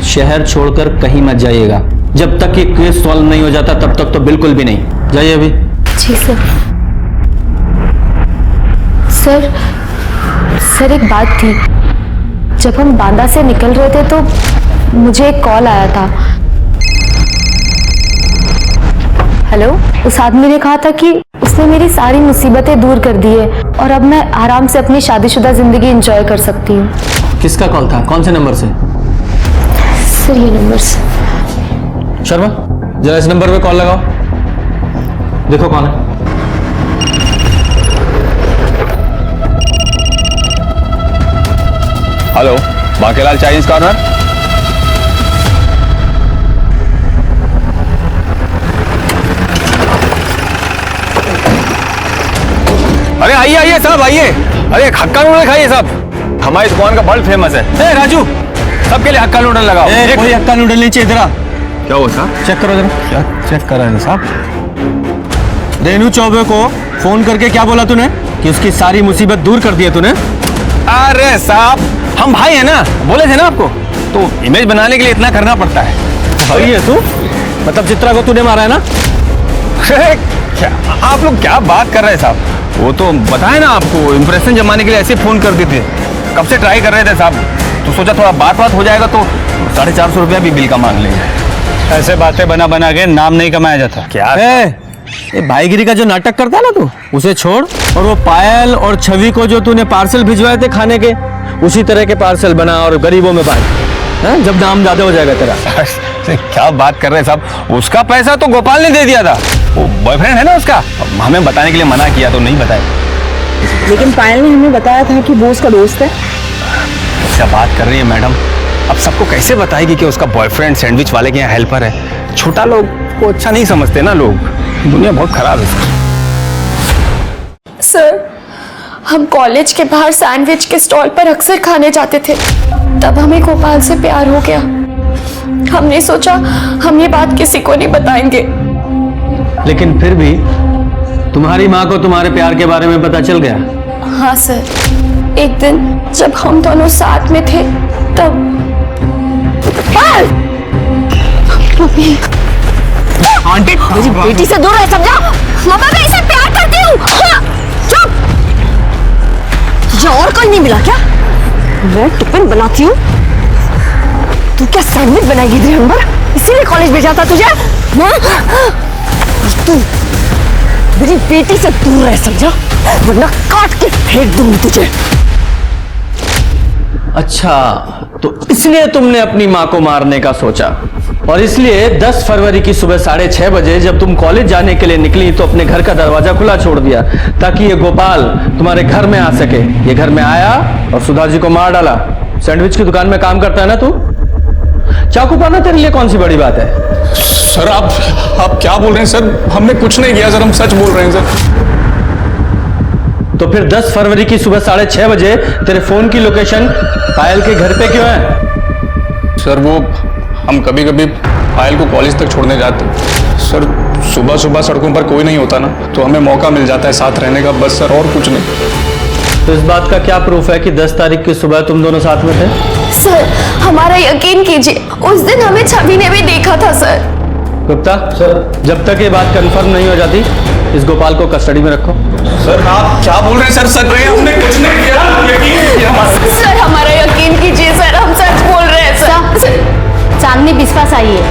शहर छोड़कर कहीं मत जाइएगा, जब तक ये केस सॉल्व नहीं हो जाता तब तक तो बिल्कुल भी नहीं। जाइए अभी। जी सर। सर सर एक बात थी, जब हम बांदा से निकल रहे थे तो मुझे एक कॉल आया था। हेलो, उस आदमी ने कहा था कि उसने मेरी सारी मुसीबतें दूर कर दी है और अब मैं आराम से अपनी शादीशुदा जिंदगी एंजॉय कर सकती हूँ। किसका कॉल था? कौन से नंबर से? सर ये नंबर से। शर्मा जरा इस नंबर पे कॉल लगाओ, देखो कौन है। Hello, Bankelal Chinese corner. अरे आइए आइए साहब आइए। अरे हक्का नूडल खाइए साहब, हमारी दुकान का बहुत फेमस है। ए राजू, सबके लिए हक्का नूडल लगाओ। कोई हक्का नूडल नहीं चाहिए। जरा क्या हुआ साहब? चेक करो जरा। क्या चेक कर रहे हैं साहब? रेनू चौबे को फोन करके क्या बोला तूने कि उसकी सारी मुसीबत दूर कर दी है तूने? अरे साहब हम भाई हैं ना, बोले थे ना आपको, तो इमेज बनाने के लिए इतना करना पड़ता है। भाई है तू? मतलब चित्रा को तूने मारा है ना? क्या आप लोग क्या बात कर रहे हैं साहब? वो तो बताए ना आपको, इंप्रेशन जमाने के लिए ऐसे फोन कर दी थी। कब से ट्राई कर रहे थे साहब, तो सोचा थोड़ा बात हो जाएगा तो 450 रुपया भी बिल का मांग लेंगे। ऐसे बातें बना बना के नाम नहीं कमाया जाता। क्या ये भाईगिरी का जो नाटक करता है ना तू, उसे छोड़ और वो पायल और छवि को जो तूने पार्सल भिजवाए थे खाने के, उसी तरह के पार्सल बना और गरीबों में बांट, जब नाम ज्यादा हो जाएगा तेरा। क्या बात कर रहे हैं साहब? उसका पैसा तो गोपाल ने दे दिया था, वो बॉयफ्रेंड है ना उसका। हमें बताने के लिए मना किया तो नहीं बताया। लेकिन पायल ने हमें बताया था कि वो उसका दोस्त है। क्या बात कर रही है मैडम? अब सबको कैसे बताएगी कि उसका बॉयफ्रेंड सैंडविच वाले के यहाँ हेल्पर है? छोटा लोग को अच्छा नहीं समझते ना लोग, दुनिया बहुत खराब है सर हम कॉलेज के बाहर सैंडविच के स्टॉल पर अक्सर खाने जाते थे, तब हमें गोपाल से प्यार हो गया। हमने सोचा हम ये बात किसी को नहीं बताएंगे, लेकिन फिर भी तुम्हारी माँ को तुम्हारे प्यार के बारे में पता चल गया? हाँ सर, एक दिन जब हम दोनों साथ में थे तब। मम्मी, आंटी मेरी बेटी से दूर है, समझा? मम्मा मैं इसे प्यार करती हूँ। हाँ, चुप। तुझे और कोई नहीं मिला क्या? मैं टिफिन बनाती हूँ, तू क्या सैंडविच बनाएगी दिसंबर? इसीलिए कॉलेज में जाता तुझे? हाँ? तू मेरी बेटी से दूर रह, समझा? वरना काट के फेंक दूंगी तुझे। अच्छा, तो इसलिए तुमने अपनी माँ को मारने का सोचा, और इसलिए 10 फरवरी की सुबह 6:30 बजे जब तुम कॉलेज जाने के लिए निकली तो अपने घर का दरवाजा खुला छोड़ दिया ताकि ये गोपाल तुम्हारे घर में आ सके। ये घर में आया और सुधा जी को मार डाला। सैंडविच की दुकान में काम करता है ना तू? चाकू पाना तेरे लिए कौन सी बड़ी बात है? सर आप क्या बोल रहे हैं सर? हमने कुछ नहीं किया सर, हम सच बोल रहे हैं सर। तो फिर 10 फरवरी की सुबह 6:30 बजे तेरे फोन की लोकेशन पायल के घर पे क्यों है? सर वो हम कभी कभी पायल को कॉलेज तक छोड़ने जाते सर। सुबह सुबह सड़कों पर कोई नहीं होता ना, तो हमें मौका मिल जाता है साथ रहने का, बस सर, और कुछ नहीं। तो इस बात का क्या प्रूफ है कि 10 तारीख की सुबह तुम दोनों साथ में थे? सर हमारा यकीन कीजिए, उस दिन हमें छवि ने भी देखा था सर। गुप्ता सर, जब तक ये बात कंफर्म नहीं हो जाती इस गोपाल को कस्टडी में रखो। सर आप क्या बोल रहे हैं सर? सच रहे, हमने कुछ नहीं किया, यकीन कीजिए हमारा। सर हमारा यकीन कीजिए सर, हम सच बोल रहे हैं सर। चांदनी विश्वास आई है।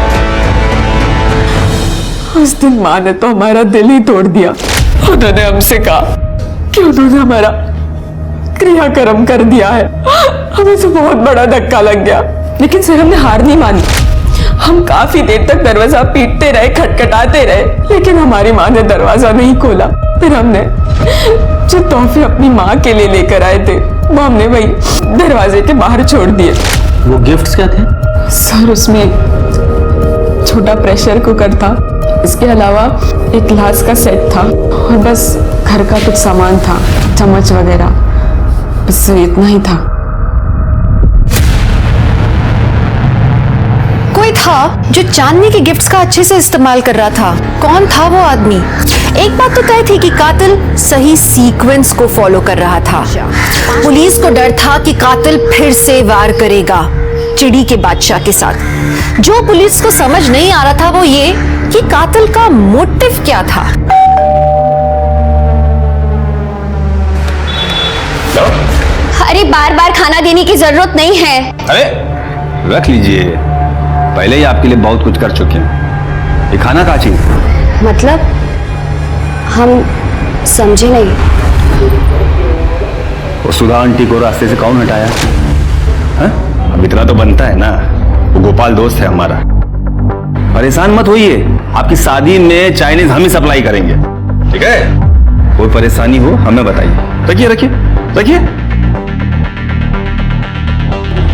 उस दिन माँ ने तो हमारा दिल ही तोड़ दिया। उन्होंने हमसे कहा कि उन्होंने हमारा क्रियाक्रम कर दिया है। हमें तो बहुत बड़ा धक्का लग गया, लेकिन सर हमने हार नहीं मानी। हम काफी देर तक दरवाजा पीटते रहे, खटखटाते रहे, लेकिन हमारी माँ ने दरवाजा नहीं खोला। फिर हमने जो तोहफे अपनी माँ के लिए लेकर आए थे वो हमने वही दरवाजे के बाहर छोड़ दिए। वो गिफ्ट्स क्या थे? सर उसमें एक छोटा प्रेशर कुकर था, इसके अलावा एक ग्लास का सेट था और बस घर का कुछ सामान था, चम्मच वगैरह, बस इतना ही था। कोई था जो चांदनी के गिफ्ट्स का अच्छे से इस्तेमाल कर रहा था। कौन था वो आदमी? एक बात तो तय थी कि कातिल सही सीक्वेंस को फॉलो कर रहा था। पुलिस को डर था कि कातिल फिर से वार करेगा चिड़ी के बादशाह के साथ। जो पुलिस को समझ नहीं आ रहा था वो ये कि कातिल का मोटिव क्या था। अरे बार बार खाना देने की जरूरत नहीं है। अरे रख लीजिए, पहले ही आपके लिए बहुत कुछ कर चुके हैं। ये खाना का चीज मतलब हम समझे नहीं। वो सुधा आंटी को रास्ते से कौन हटाया? हाँ? अब इतना तो बनता है ना, वो गोपाल दोस्त है हमारा। परेशान मत होइए, आपकी शादी में चाइनीज हम ही सप्लाई करेंगे, ठीक है? कोई परेशानी हो हमें बताइए। रखिए रखिए रखिए,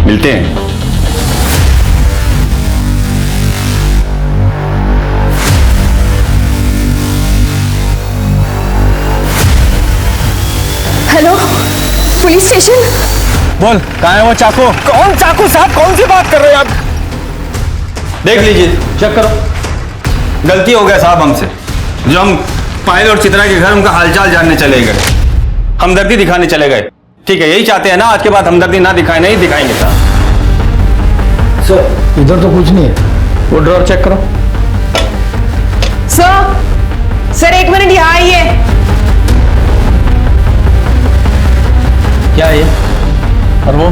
मिलते हैं। Hello, police station. बोल कहाँ है वो चाकू? कौन चाकू साहब? कौन सी बात कर रहे हैं आप? देख लीजिए, चेक करो। गलती हो गया साहब हमसे, जो हम पायल और चित्रा के घर उनका हालचाल जानने चले गए, हमदर्दी दिखाने चले गए। ठीक है, यही चाहते हैं ना, आज के बाद हमदर्दी ना दिखाए, नहीं दिखाएंगे साहब। सर इधर तो कुछ नहीं है। वो ड्रॉर चेक करो। सर एक मिनट यहाँ आइए। क्या है ये? और वो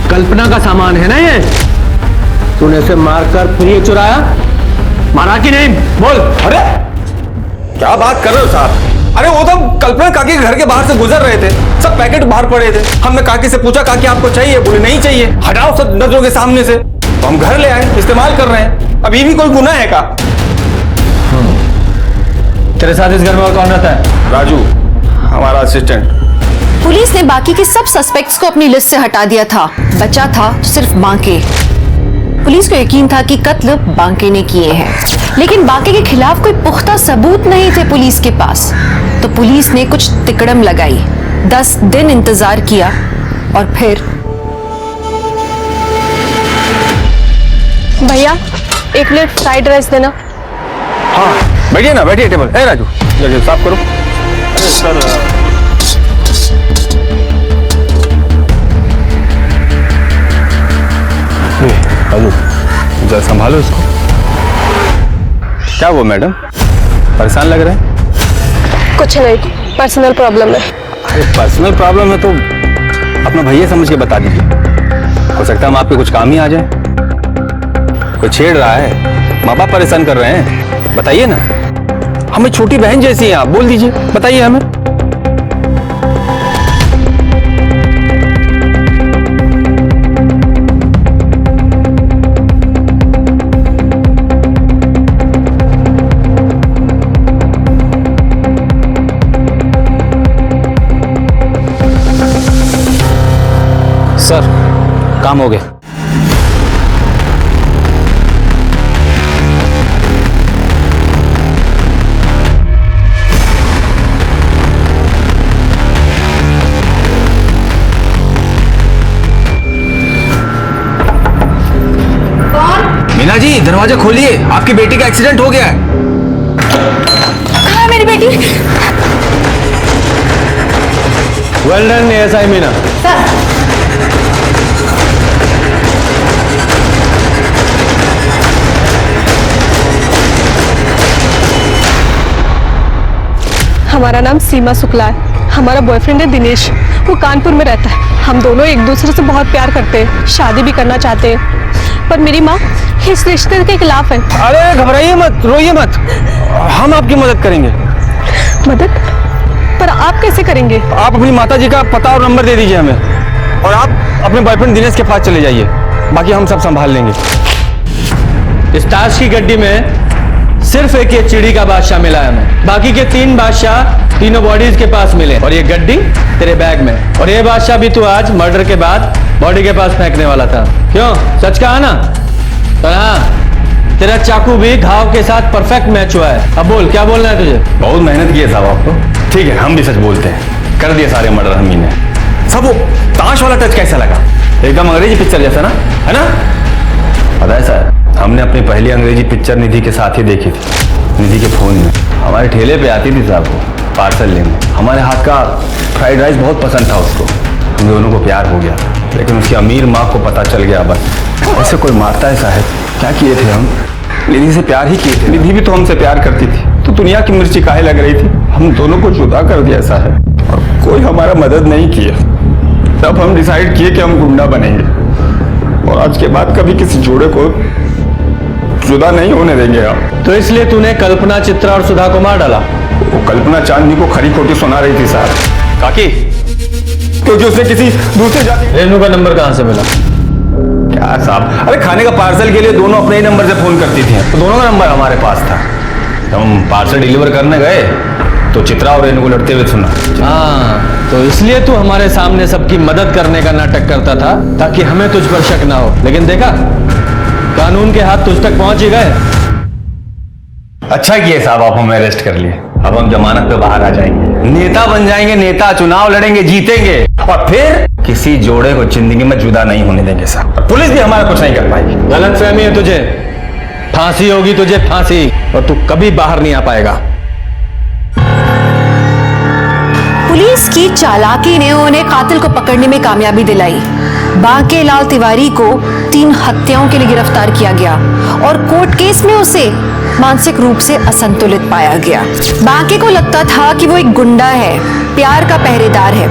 कल्पना का सामान है ना ये? तूने इसे मारकर फिर ये चुराया? मारा कि नहीं? बोल। अरे क्या बात कर रहे हो साहब? अरे वो तो कल्पना काकी के घर के बाहर से गुजर रहे थे, सब पैकेट बाहर पड़े थे। हमने काकी से पूछा, काकी आपको चाहिए? बोले नहीं चाहिए, हटाओ सब नजरों के सामने से। तो हम घर ले आए, इस्तेमाल कर रहे हैं। अभी भी कोई गुनाह है का? तेरे साथ इस घर में और कौन रहता है? राजू, हमारा असिस्टेंट। पुलिस ने बाकी के सब सस्पेक्ट्स को अपनी लिस्ट से हटा दिया था, बचा था सिर्फ बांके। पुलिस को यकीन था कि कत्ल बांके ने किए हैं, लेकिन बांके के खिलाफ कोई पुख्ता सबूत नहीं थे पुलिस के पास। तो पुलिस ने कुछ तिकड़म लगाई, 10 दिन इंतजार किया और फिर भैया 1 प्लेट फ्राइड राइस देना। हाँ बैठिए ना, बैठिए टेबल। ए राजू जगह साफ करो। अरे सर राजू जरा संभालो इसको। क्या हुआ मैडम, परेशान लग रहे हैं? कुछ नहीं, पर्सनल प्रॉब्लम है। अरे पर्सनल प्रॉब्लम है तो अपना भैया समझ के बता दीजिए, हो सकता है हम आपके कुछ काम ही आ जाए। कोई छेड़ रहा है, माँ बाप परेशान कर रहे हैं, बताइए ना। हमें छोटी बहन जैसी हैं आप, बोल दीजिए, बताइए हमें। सर काम हो गया। मीना जी दरवाजा खोलिए, आपकी बेटी का एक्सीडेंट हो गया है। कहाँ है मेरी बेटी? Well done ASI Meena. हमारा नाम सीमा शुक्ला है, हमारा बॉयफ्रेंड है दिनेश, वो कानपुर में रहता है। हम दोनों एक दूसरे से बहुत प्यार करते हैं, शादी भी करना चाहते हैं, पर मेरी माँ इस रिश्ते के खिलाफ है। अरे घबराइए मत, रोइए मत, हम आपकी मदद करेंगे। मदद? पर आप कैसे करेंगे? आप अपनी माता जी का पता और नंबर दे दीजिए हमें, और आप अपने बॉयफ्रेंड दिनेश के पास चले जाइए, बाकी हम सब संभाल लेंगे। इस ताश की गड्डी में सिर्फ एक ये चिड़ी का बादशाह मिला है हमें, बाकी के 3 बादशाह तीनों बॉडीज के पास मिले, और ये गड्डी तेरे बैग में। और ये बादशाह भी तू आज मर्डर के बाद बॉडी के पास फेंकने वाला था। क्यों, सच कहा ना? तो हाँ, तेरा चाकू भी घाव के साथ परफेक्ट मैच हुआ है। अब बोल, क्या बोलना है तुझे? बहुत मेहनत की है साहब आपको। ठीक है, हम भी सच बोलते हैं, कर दिए सारे मर्डर हम ही ने। सब वो ताश वाला टच कैसा लगा? एकदम अंग्रेजी पिक्चर जैसा ना, है ना? पता है सर, हमने अपनी पहली अंग्रेजी पिक्चर निधि के साथ ही देखी थी, निधि के फोन में। हमारे ठेले पे आती थी साहब को पार्सल लेने। हमारे हाथ का फ्राइड राइस बहुत पसंद था उसको, हम दोनों को प्यार हो गया, लेकिन उसकी अमीर माँ को पता चल गया। बस ऐसे कोई मारता है साहब? क्या किए थे हम? निधि से प्यार ही किए थे, निधि भी तो हमसे प्यार करती थी, तो दुनिया की मिर्ची काहे लग रही थी? हम दोनों को जुदा कर दिया साहब, और कोई हमारा मदद नहीं किया। तब हम डिसाइड किए कि हम गुंडा बनेंगे, और आज के बाद कभी किसी जोड़े को जुदा नहीं होने देंगे आप। तो इसलिए तूने कल्पना, चित्रा और सुधा को मार डाला? वो कल्पना चांदनी को खरी खोटी सुना रही थी साहब। काकी, क्योंकि उसने किसी दूसरे जाति। रेनू का नंबर कहां से मिला? क्या साहब, अरे खाने का पार्सल के लिए दोनों अपने ही नंबर से फोन करती थी, तो दोनों का नंबर हमारे पास था। जब हम पार्सल डिलीवर करने गए तो चित्रा और रेनू को लड़ते हुए सुना। हाँ, तो इसलिए तू हमारे सामने सबकी मदद करने का नाटक करता था, ताकि हमें तुझ पर शक ना हो। लेकिन देखा, कानून के हाथ तुझ तक पहुंच ही गए। अच्छा किए साहब, आप हमें अरेस्ट कर लिए। अब हम जमानत पे बाहर आ जाएंगे, नेता बन जाएंगे, नेता, चुनाव लड़ेंगे, जीतेंगे, और फिर किसी जोड़े को जिंदगी में जुदा नहीं होने देंगे साहब। पुलिस भी हमारा कुछ नहीं कर पाएगी। गलतफहमी है तुझे, फांसी होगी तुझे, फांसी, और तू कभी बाहर नहीं आ पाएगा। पुलिस की चालाकी ने उन्हें कातिल को पकड़ने में कामयाबी दिलाई। बांके लाल तिवारी को 3 हत्याओं के लिए गिरफ्तार किया गया, और कोर्ट केस में उसे मानसिक रूप से असंतुलित पाया गया। बांके को लगता था कि वो एक गुंडा है, प्यार का पहरेदार है,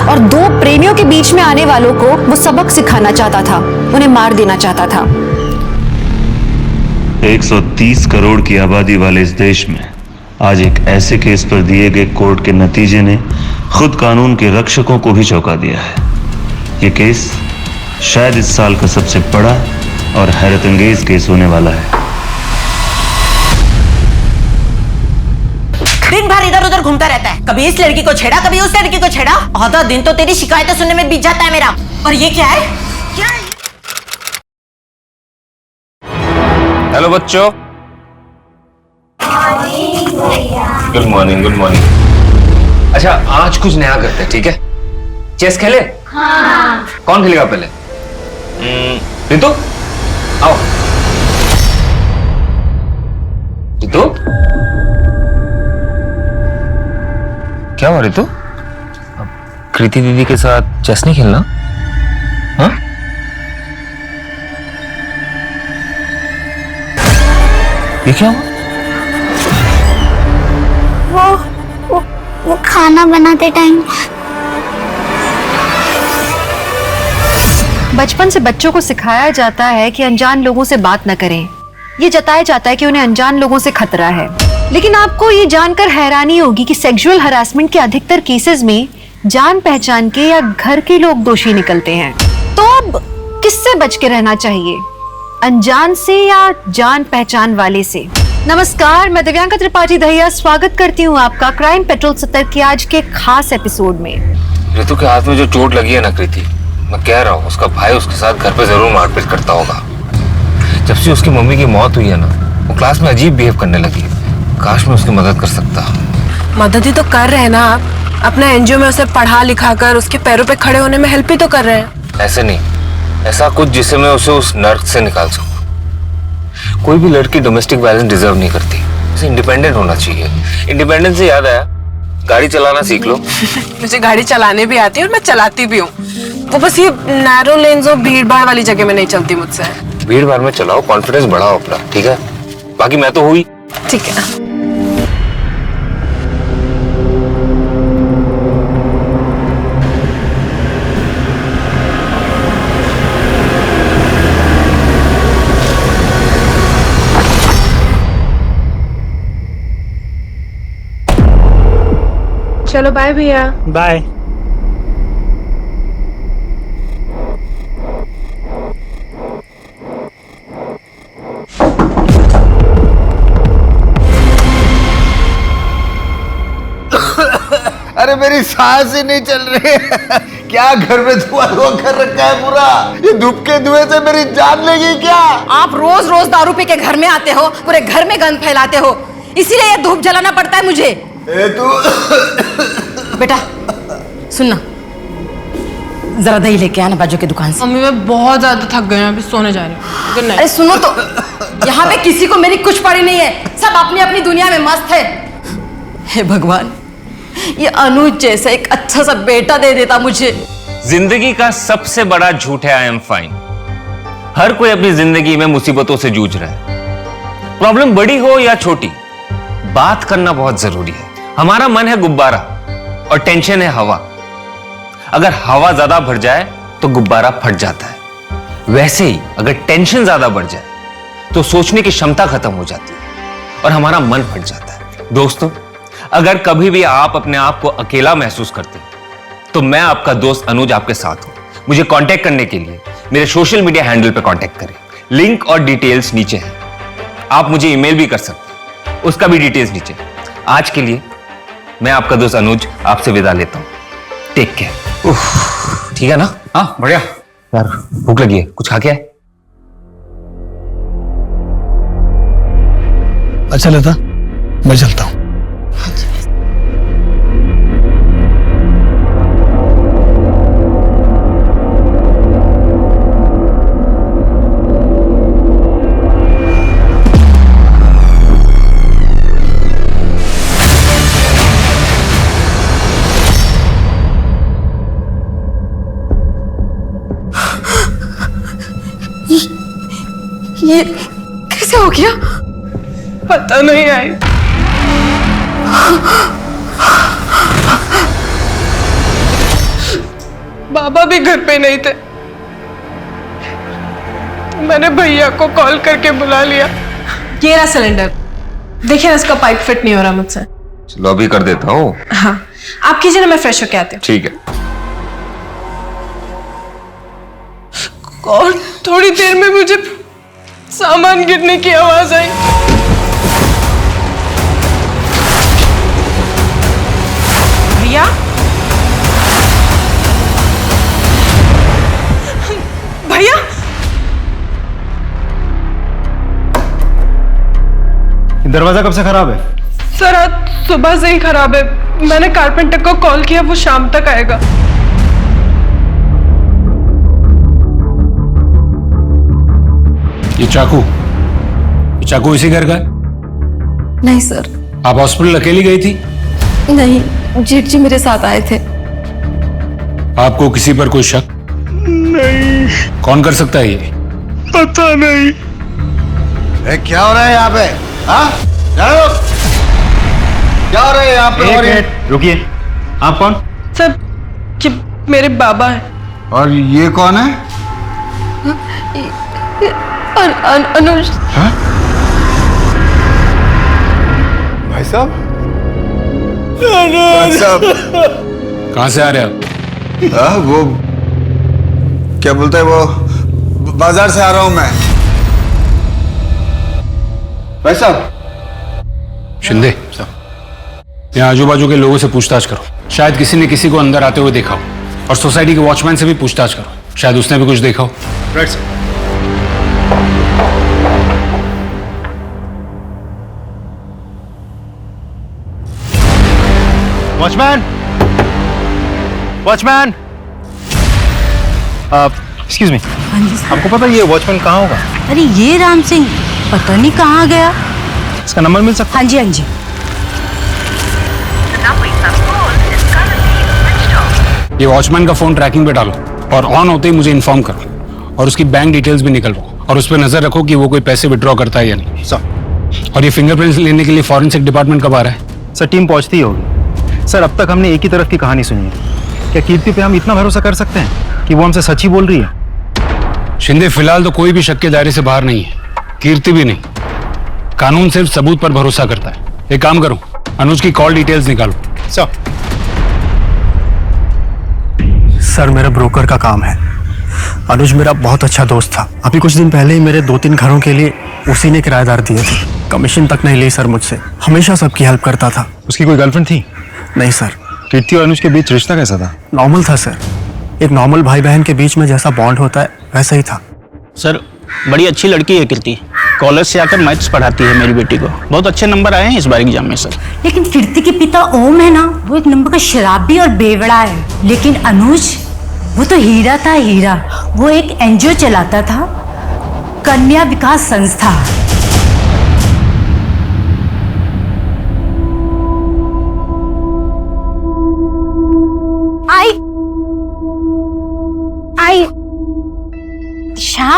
और 2 प्रेमियों के बीच में आने वालों को वो सबक सिखाना चाहता था, उन्हें मार देना चाहता था। 130 करोड़ की आबादी वाले इस देश में आज एक ऐसे केस पर दिए गए कोर्ट के नतीजे ने खुद कानून के रक्षकों को भी चौंका दिया है। ये केस शायद इस साल का सबसे बड़ा और हैरतअंगेज केस होने वाला है। दिन भर इधर उधर घूमता रहता है, कभी इस लड़की को छेड़ा, कभी उस लड़की को छेड़ा। आधा दिन तो तेरी शिकायतें सुनने में बीत जाता है मेरा। और ये क्या है? क्या है? हेलो बच्चों। Good morning, good morning. अच्छा, आज कुछ नया करते हैं, ठीक है? चेस खेले? हाँ। कौन खेलेगा पहले? रितु, आओ। क्या हो रही तू? कृति दीदी के साथ चेस नहीं खेलना? हाँ? ये क्या हुआ? वो खाना बनाते टाइम बचपन से बच्चों को सिखाया जाता है कि अनजान लोगों से बात न करें। ये जताया जाता है कि उन्हें अनजान लोगों से खतरा है। लेकिन आपको ये जानकर हैरानी होगी कि सेक्सुअल हरासमेंट के अधिकतर केसेस में जान पहचान के या घर के लोग दोषी निकलते हैं। तो अब किससे बच के रहना चाहिए, अनजान से या जान पहचान वाले से? नमस्कार, मैं दिव्यांका त्रिपाठी दहिया स्वागत करती हूँ आपका क्राइम पेट्रोल 70 के आज के खास एपिसोड में। ऋतु के हाथ में जो चोट लगी है ना कृति, मैं कह रहा हूँ उसका भाई उसके साथ घर पे जरूर मारपीट करता होगा। जब से उसकी मम्मी की मौत हुई है ना, वो क्लास में अजीब बिहेव करने लगी। काश मैं उसकी मदद कर सकता। मदद ही तो कर रहे हैं ना आप, अपना एनजीओ में उसे पढ़ा लिखा कर उसके पैरों पे खड़े होने में हेल्प ही तो कर रहे हैं। ऐसे नहीं, ऐसा कुछ जिससे मैं उसे उस नर्क से निकाल सकूं। कोई भी लड़की डोमेस्टिक वायलेंस डिजर्व नहीं करती, उसे इंडिपेंडेंट होना चाहिए। इंडिपेंडेंस से याद आया, गाड़ी चलाना सीख लो। मुझे गाड़ी चलाने भी आती है और मैं चलाती भी हूँ। वो बस ये नैरो लेन्स और भीड़ भाड़ वाली जगह में नहीं चलती मुझसे। भीड़ भाड़ में चलाओ, कॉन्फिडेंस बढ़ाओ अपना, ठीक है? बाकी मैं तो हुई। ठीक है। चलो बाय भैया। बाय। अरे मेरी सांस ही नहीं चल रही है। क्या घर में धुआं कर रखा है पूरा? ये धूप के धुएं से मेरी जान लेगी क्या? आप रोज रोज दारू पी के घर में आते हो, पूरे घर में गंद फैलाते हो, इसीलिए ये धूप जलाना पड़ता है मुझे। तू बेटा सुनना, जरा दही लेके आना बाजू की दुकान से। मम्मी मैं बहुत ज्यादा थक गई हूँ, अभी सोने जा रही हूँ। Good night. अरे सुनो तो, यहाँ पे किसी को मेरी कुछ पड़ी नहीं है, सब अपनी अपनी दुनिया में मस्त है। हे भगवान, ये अनुज जैसा एक अच्छा सा बेटा दे देता मुझे। जिंदगी का सबसे बड़ा झूठ है आई एम फाइन। हर कोई अपनी जिंदगी में मुसीबतों से जूझ रहा है। प्रॉब्लम बड़ी हो या छोटी, बात करना बहुत जरूरी है। हमारा मन है गुब्बारा और टेंशन है हवा। अगर हवा ज्यादा भर जाए तो गुब्बारा फट जाता है। वैसे ही अगर टेंशन ज्यादा बढ़ जाए तो सोचने की क्षमता खत्म हो जाती है और हमारा मन फट जाता है। दोस्तों, अगर कभी भी आप अपने आप को अकेला महसूस करते हैं तो मैं आपका दोस्त अनुज आपके साथ हूं। मुझे कांटेक्ट करने के लिए मेरे सोशल मीडिया हैंडल पर कांटेक्ट करें। लिंक और डिटेल्स नीचे है। आप मुझे ईमेल भी कर सकते हैं, उसका भी डिटेल्स नीचे। आज के लिए मैं आपका दोस्त अनुज आपसे विदा लेता हूं। Take care. ठीक है ना? हाँ बढ़िया। यार भूख लगी है, कुछ खा के आए? अच्छा लता, मैं चलता हूं। ये कैसे हो गया? पता नहीं आई। बाबा भी घर पे नहीं थे, मैंने भैया को कॉल करके बुला लिया। ये रहा सिलेंडर, देखिए इसका पाइप फिट नहीं हो रहा मुझसे। चलो अभी कर देता हूँ। हाँ आप कीजिए ना, मैं फ्रेश होके आती हूँ। ठीक है। और थोड़ी देर में मुझे सामान गिरने की आवाज आई। भैया, भैया, दरवाजा कब से खराब है? सर आज सुबह से ही खराब है। मैंने कारपेंटर को कॉल किया, वो शाम तक आएगा। ये चाकू इसी घर का है? नहीं सर। आप हॉस्पिटल अकेली गई थी? नहीं, जेठ जी मेरे साथ आए थे। आपको किसी पर कोई शक? नहीं। कौन कर सकता है ये? पता नहीं। क्या हो रहा है यहाँ पे? हाँ? क्या हो रहा है यहाँ पे? एक मिनट रुकिए, आप कौन? सर ये मेरे बाबा है। और ये कौन है? अनुज। हाँ? भाई साहब? भाई साहब? कहां से आ रहे हैं आप? वो क्या बोलते हैं, वो बाजार से आ रहा हूं मैं। भाई साहब? शिंदे, यहाँ आजू बाजू के लोगों से पूछताछ करो, शायद किसी ने किसी को अंदर आते हुए देखा हो। और सोसाइटी के वॉचमैन से भी पूछताछ करो, शायद उसने भी कुछ देखा हो। Right sir. Watchman, watchman, excuse me, आपको पता है ये वॉचमैन कहाँ होगा? अरे ये राम सिंह पता नहीं कहाँ गया। इसका नंबर मिल सकता? हाँ जी, हाँ जी। ये वॉचमैन का फोन ट्रैकिंग पे डालो और ऑन होते ही मुझे इन्फॉर्म करो, और उसकी बैंक डिटेल्स भी निकलवाओ, और उस पर नजर रखो कि वो कोई पैसे विड्रॉ करता है या नहीं। सर। और ये फिंगरप्रिंट्स लेने के लिए फॉरेंसिक डिपार्टमेंट कब आ रहा है? सर टीम पहुंचती ही होगी। सर अब तक हमने एक ही तरफ की कहानी सुनी है। क्या कीर्ति पे हम इतना भरोसा कर सकते हैं कि वो हमसे सच ही बोल रही है? शिंदे, फिलहाल तो कोई भी शक के दायरे से बाहर नहीं है, कीर्ति भी नहीं। कानून सिर्फ सबूत पर भरोसा करता है। एक काम करो, अनुज की कॉल डिटेल्स निकालो। सर मेरा ब्रोकर का काम है। अनुज मेरा बहुत अच्छा दोस्त था। अभी कुछ दिन पहले ही मेरे 2-3 घरों के लिए उसी ने किराएदार दिए थे। कमीशन तक नहीं ली सर मुझसे, हमेशा सबकी हेल्प करता था। उसकी कोई गर्लफ्रेंड थी? नहीं सर। कीर्ति और अनुज के बीच रिश्ता कैसा था? नॉर्मल था सर, एक नॉर्मल भाई बहन के बीच में जैसा बॉन्ड होता है वैसा ही था। सर बड़ी अच्छी लड़की है कीर्ति, कॉलेज से आकर मैथ्स पढ़ाती है मेरी बेटी को। बहुत अच्छे नंबर आए हैं इस बार एग्जाम में सर। लेकिन कीर्ति के पिता ओम है ना, वो एक नंबर का शराबी और बेवड़ा है। लेकिन अनुज, वो तो हीरा था, हीरा। वो एक एनजीओ चलाता था, कन्या विकास संस्था। आई दिशा,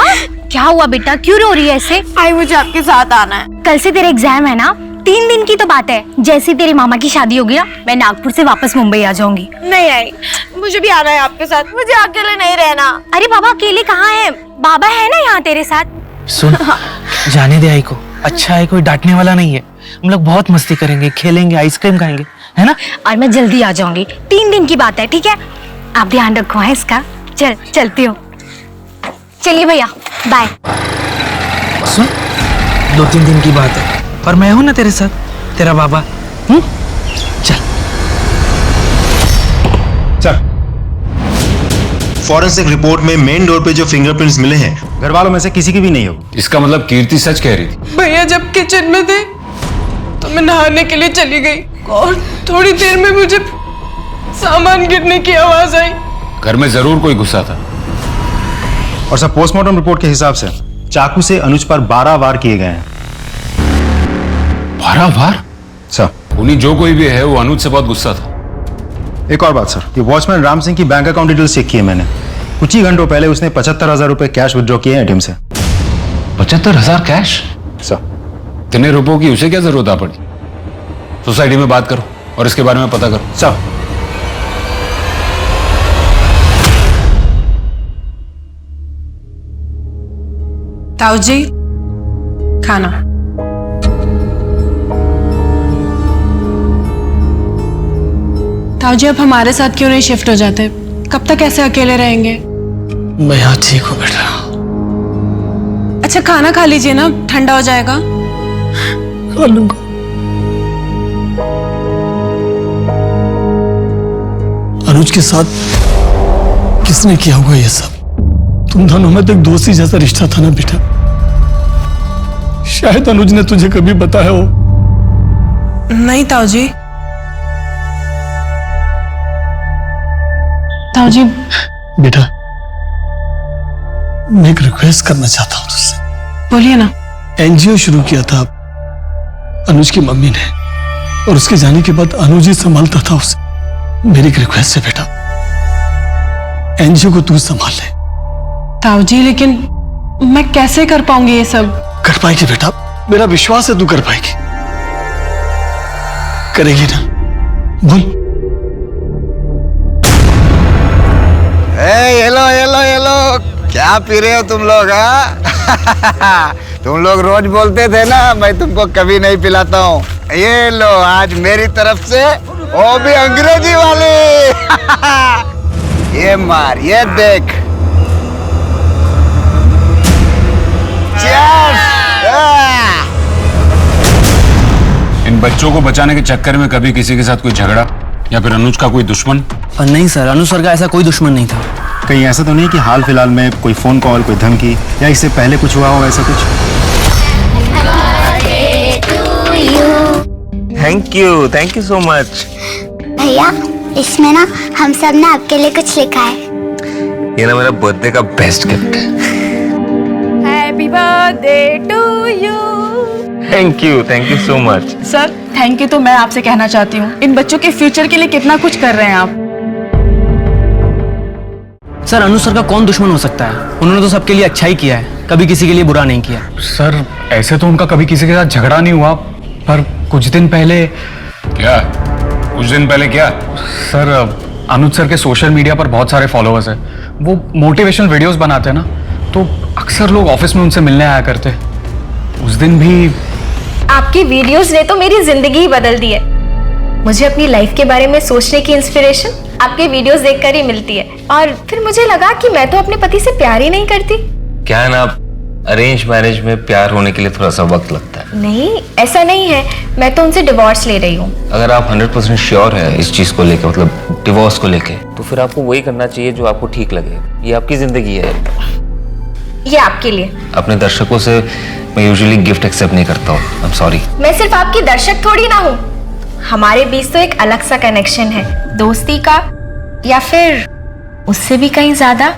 क्या हुआ बेटा, क्यों रो रही है ऐसे? आई, मुझे आपके साथ आना है। कल से तेरे एग्जाम है ना, 3 दिन की तो बात है। जैसे तेरी मामा की शादी होगी ना, मैं नागपुर से वापस मुंबई आ जाऊंगी। नहीं आई, मुझे भी आना है आपके साथ। मुझे अकेले नहीं रहना। अरे बाबा अकेले कहाँ है, बाबा है ना यहाँ तेरे साथ। सुन, जाने दे आई को, अच्छा है, कोई डांटने वाला नहीं है। हम लोग बहुत मस्ती करेंगे, खेलेंगे, आइसक्रीम खाएंगे, है ना? और मैं जल्दी आ जाऊंगी, 3 दिन की बात है, ठीक है? आप ध्यान रखो है इसका। चलती हूँ। चलिए भैया, बाय। सुन, 2-3 दिन की बात है और मैं हूं ना तेरे साथ, तेरा बाबा। चल चल। फॉरेंसिक रिपोर्ट में मेन डोर पे जो फिंगरप्रिंट्स मिले हैं, घर वालों में से किसी की भी नहीं होगी। इसका मतलब कीर्ति सच कह रही थी। भैया जब किचन में थे तो मैं नहाने के लिए चली गई और थोड़ी देर में मुझे सामान गिरने की आवाज आई। घर में जरूर कोई घुसा था। और सब पोस्टमार्टम रिपोर्ट के हिसाब से चाकू से अनुज पर 12 वार किए गए हैं। 12 वार? सर उन्हीं जो कोई भी है वो अनुज से बहुत गुस्सा था। एक और बात सर, ये वॉचमैन राम सिंह की बैंक अकाउंट डिटेल्स चेक किए मैंने। कुछ ही घंटों पहले उसने 75,000 रुपए कैश विड्रॉ किए हैं एटीएम से। 75,000 कैश? सर इतने रुपयों की उसे क्या जरूरत आ पड़ी? सोसाइटी में बात करो और इसके बारे में पता करो। सर ताऊ जी, खाना। ताऊ जी आप हमारे साथ क्यों नहीं शिफ्ट हो जाते? कब तक ऐसे अकेले रहेंगे? मैं यहाँ ठीक हूँ बेटा। अच्छा खाना खा लीजिए ना, ठंडा हो जाएगा। खा लूंगा। अनुज के साथ किसने किया होगा ये सब? तुम दोनों में तो एक दोस्ती जैसा रिश्ता था ना बेटा। शायद अनुज ने तुझे कभी बताया हो। नहीं ताऊ जी। ताऊ जी बेटा, मैं एक रिक्वेस्ट करना चाहता हूं तुझसे। बोलिए ना। एनजीओ शुरू किया था अनुज की मम्मी ने, और उसके जाने के बाद अनुज ही संभालता था उसे। मेरी एक रिक्वेस्ट है बेटा, एनजीओ को तू संभाल ले। ताऊ जी, लेकिन मैं कैसे कर पाऊंगी ये सब? कर पाएगी बेटा, मेरा विश्वास है तू कर पाएगी। करेगी ना? बोल। येलो येलो येलो, क्या पी रहे हो तुम लोग? हाँ तुम लोग रोज बोलते थे ना मैं तुमको कभी नहीं पिलाता हूँ। ये लो आज मेरी तरफ से, वो भी अंग्रेजी वाले। ये मार, ये देख। इन बच्चों को बचाने के चक्कर में कभी किसी के साथ कोई झगड़ा या फिर अनुज का कोई दुश्मन? नहीं सर, अनुज सर का ऐसा कोई दुश्मन नहीं था। कहीं ऐसा तो नहीं कि हाल फिलहाल में कोई फोन कॉल, कोई धमकी या इससे पहले कुछ हुआ हो ऐसा कुछ? Thank you so much. भैया इसमें ना हम सब ने आपके लिए कुछ लिखा है। ये ना मेरा बर्थडे का बेस्ट गिफ्ट है। Happy birthday to you. Thank you so much. Sir thank you तो मैं आपसे कहना चाहती हूँ, इन बच्चों के फ्यूचर के लिए कितना कुछ कर रहे हैं आप। सर अनुज सर का कौन दुश्मन हो सकता है? उन्होंने तो सबके लिए अच्छा ही किया है, कभी किसी के लिए बुरा नहीं किया। सर ऐसे तो उनका कभी किसी के साथ झगड़ा नहीं हुआ, पर कुछ दिन पहले। क्या कुछ दिन पहले क्या? सर अनुज सर के सोशल मीडिया पर बहुत सारे फॉलोअर्स हैं, वो मोटिवेशनल वीडियोस बनाते हैं ना, तो अक्सर लोग ऑफिस में उनसे मिलने आया करते। उस दिन भी आपकी वीडियोस ने तो मेरी जिंदगी ही बदल दी है। मुझे अपनी लाइफ के बारे में सोचने की इंस्पिरेशन आपके वीडियोस देखकर ही मिलती है। और फिर मुझे लगा कि मैं तो अपने पति से प्यार ही नहीं करती। क्या है ना, अरेंज मैरिज में प्यार होने के लिए थोड़ा सा वक्त लगता है। नहीं ऐसा नहीं है, मैं तो उनसे डिवोर्स ले रही हूँ। अगर आप 100% श्योर है इस चीज को लेकर, मतलब डिवोर्स को लेके, तो फिर आपको वही करना चाहिए जो आपको ठीक लगे। ये आपकी जिंदगी है। ये आपके लिए। अपने दर्शकों से मैं यूजुअली गिफ्ट एक्सेप्ट नहीं करता हूँ, आई एम सॉरी। मैं सिर्फ आपकी दर्शक थोड़ी ना हूँ, हमारे बीच तो एक अलग सा कनेक्शन है, दोस्ती का, या फिर उससे भी कहीं ज्यादा।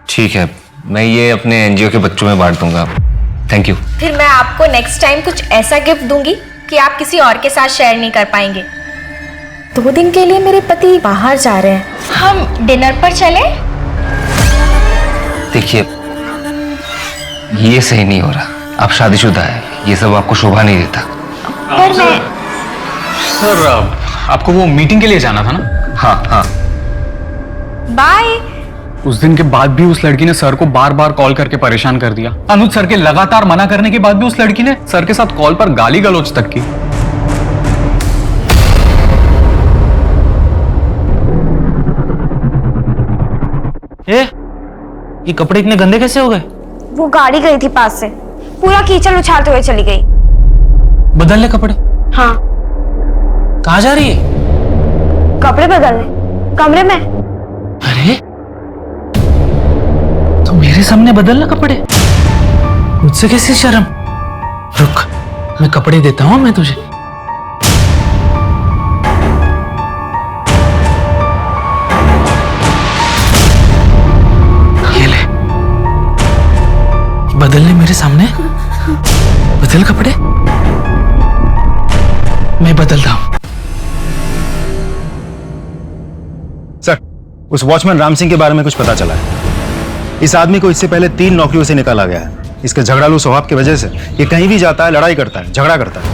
ठीक है, मैं ये अपने एनजीओ के बच्चों में बांट दूंगा। Thank you. फिर मैं आपको नेक्स्ट टाइम कुछ ऐसा गिफ्ट दूंगी कि आप किसी और के साथ शेयर नहीं कर पाएंगे। 2 दिन के लिए मेरे पति बाहर जा रहे हैं, हम डिनर पर चले? देखिए ये सही नहीं हो रहा, आप शादीशुदा है, ये सब आपको शोभा नहीं देता। पर मैं सर आपको वो मीटिंग के लिए जाना था ना? हाँ। बाय। उस दिन के बाद भी उस लड़की ने सर को बार बार कॉल करके परेशान कर दिया। अनुज सर के लगातार मना करने के बाद भी उस लड़की ने सर के साथ कॉल पर गाली गलौज तक की। ये कपड़े इतने गंदे कैसे हो गए? वो गाड़ी गई थी पास से, पूरा कीचड़ उछालते हुए चली गई। बदल ले कपड़े। हाँ। कहाँ जा रही है? कपड़े बदलने, कमरे में। अरे तो मेरे सामने बदलना कपड़े, मुझसे कैसी शर्म। रुक, मैं कपड़े देता हूँ मैं तुझे। ये ले, बदल ले मेरे सामने, बदल कपड़े। मैं बदल रहा हूं। सर, उस वॉचमैन राम सिंह के बारे में कुछ पता चला है। इस आदमी को इससे पहले 3 नौकरियों से निकाला गया है। इसके झगड़ालू स्वभाव की वजह से ये कहीं भी जाता है, लड़ाई करता है, झगड़ा करता है।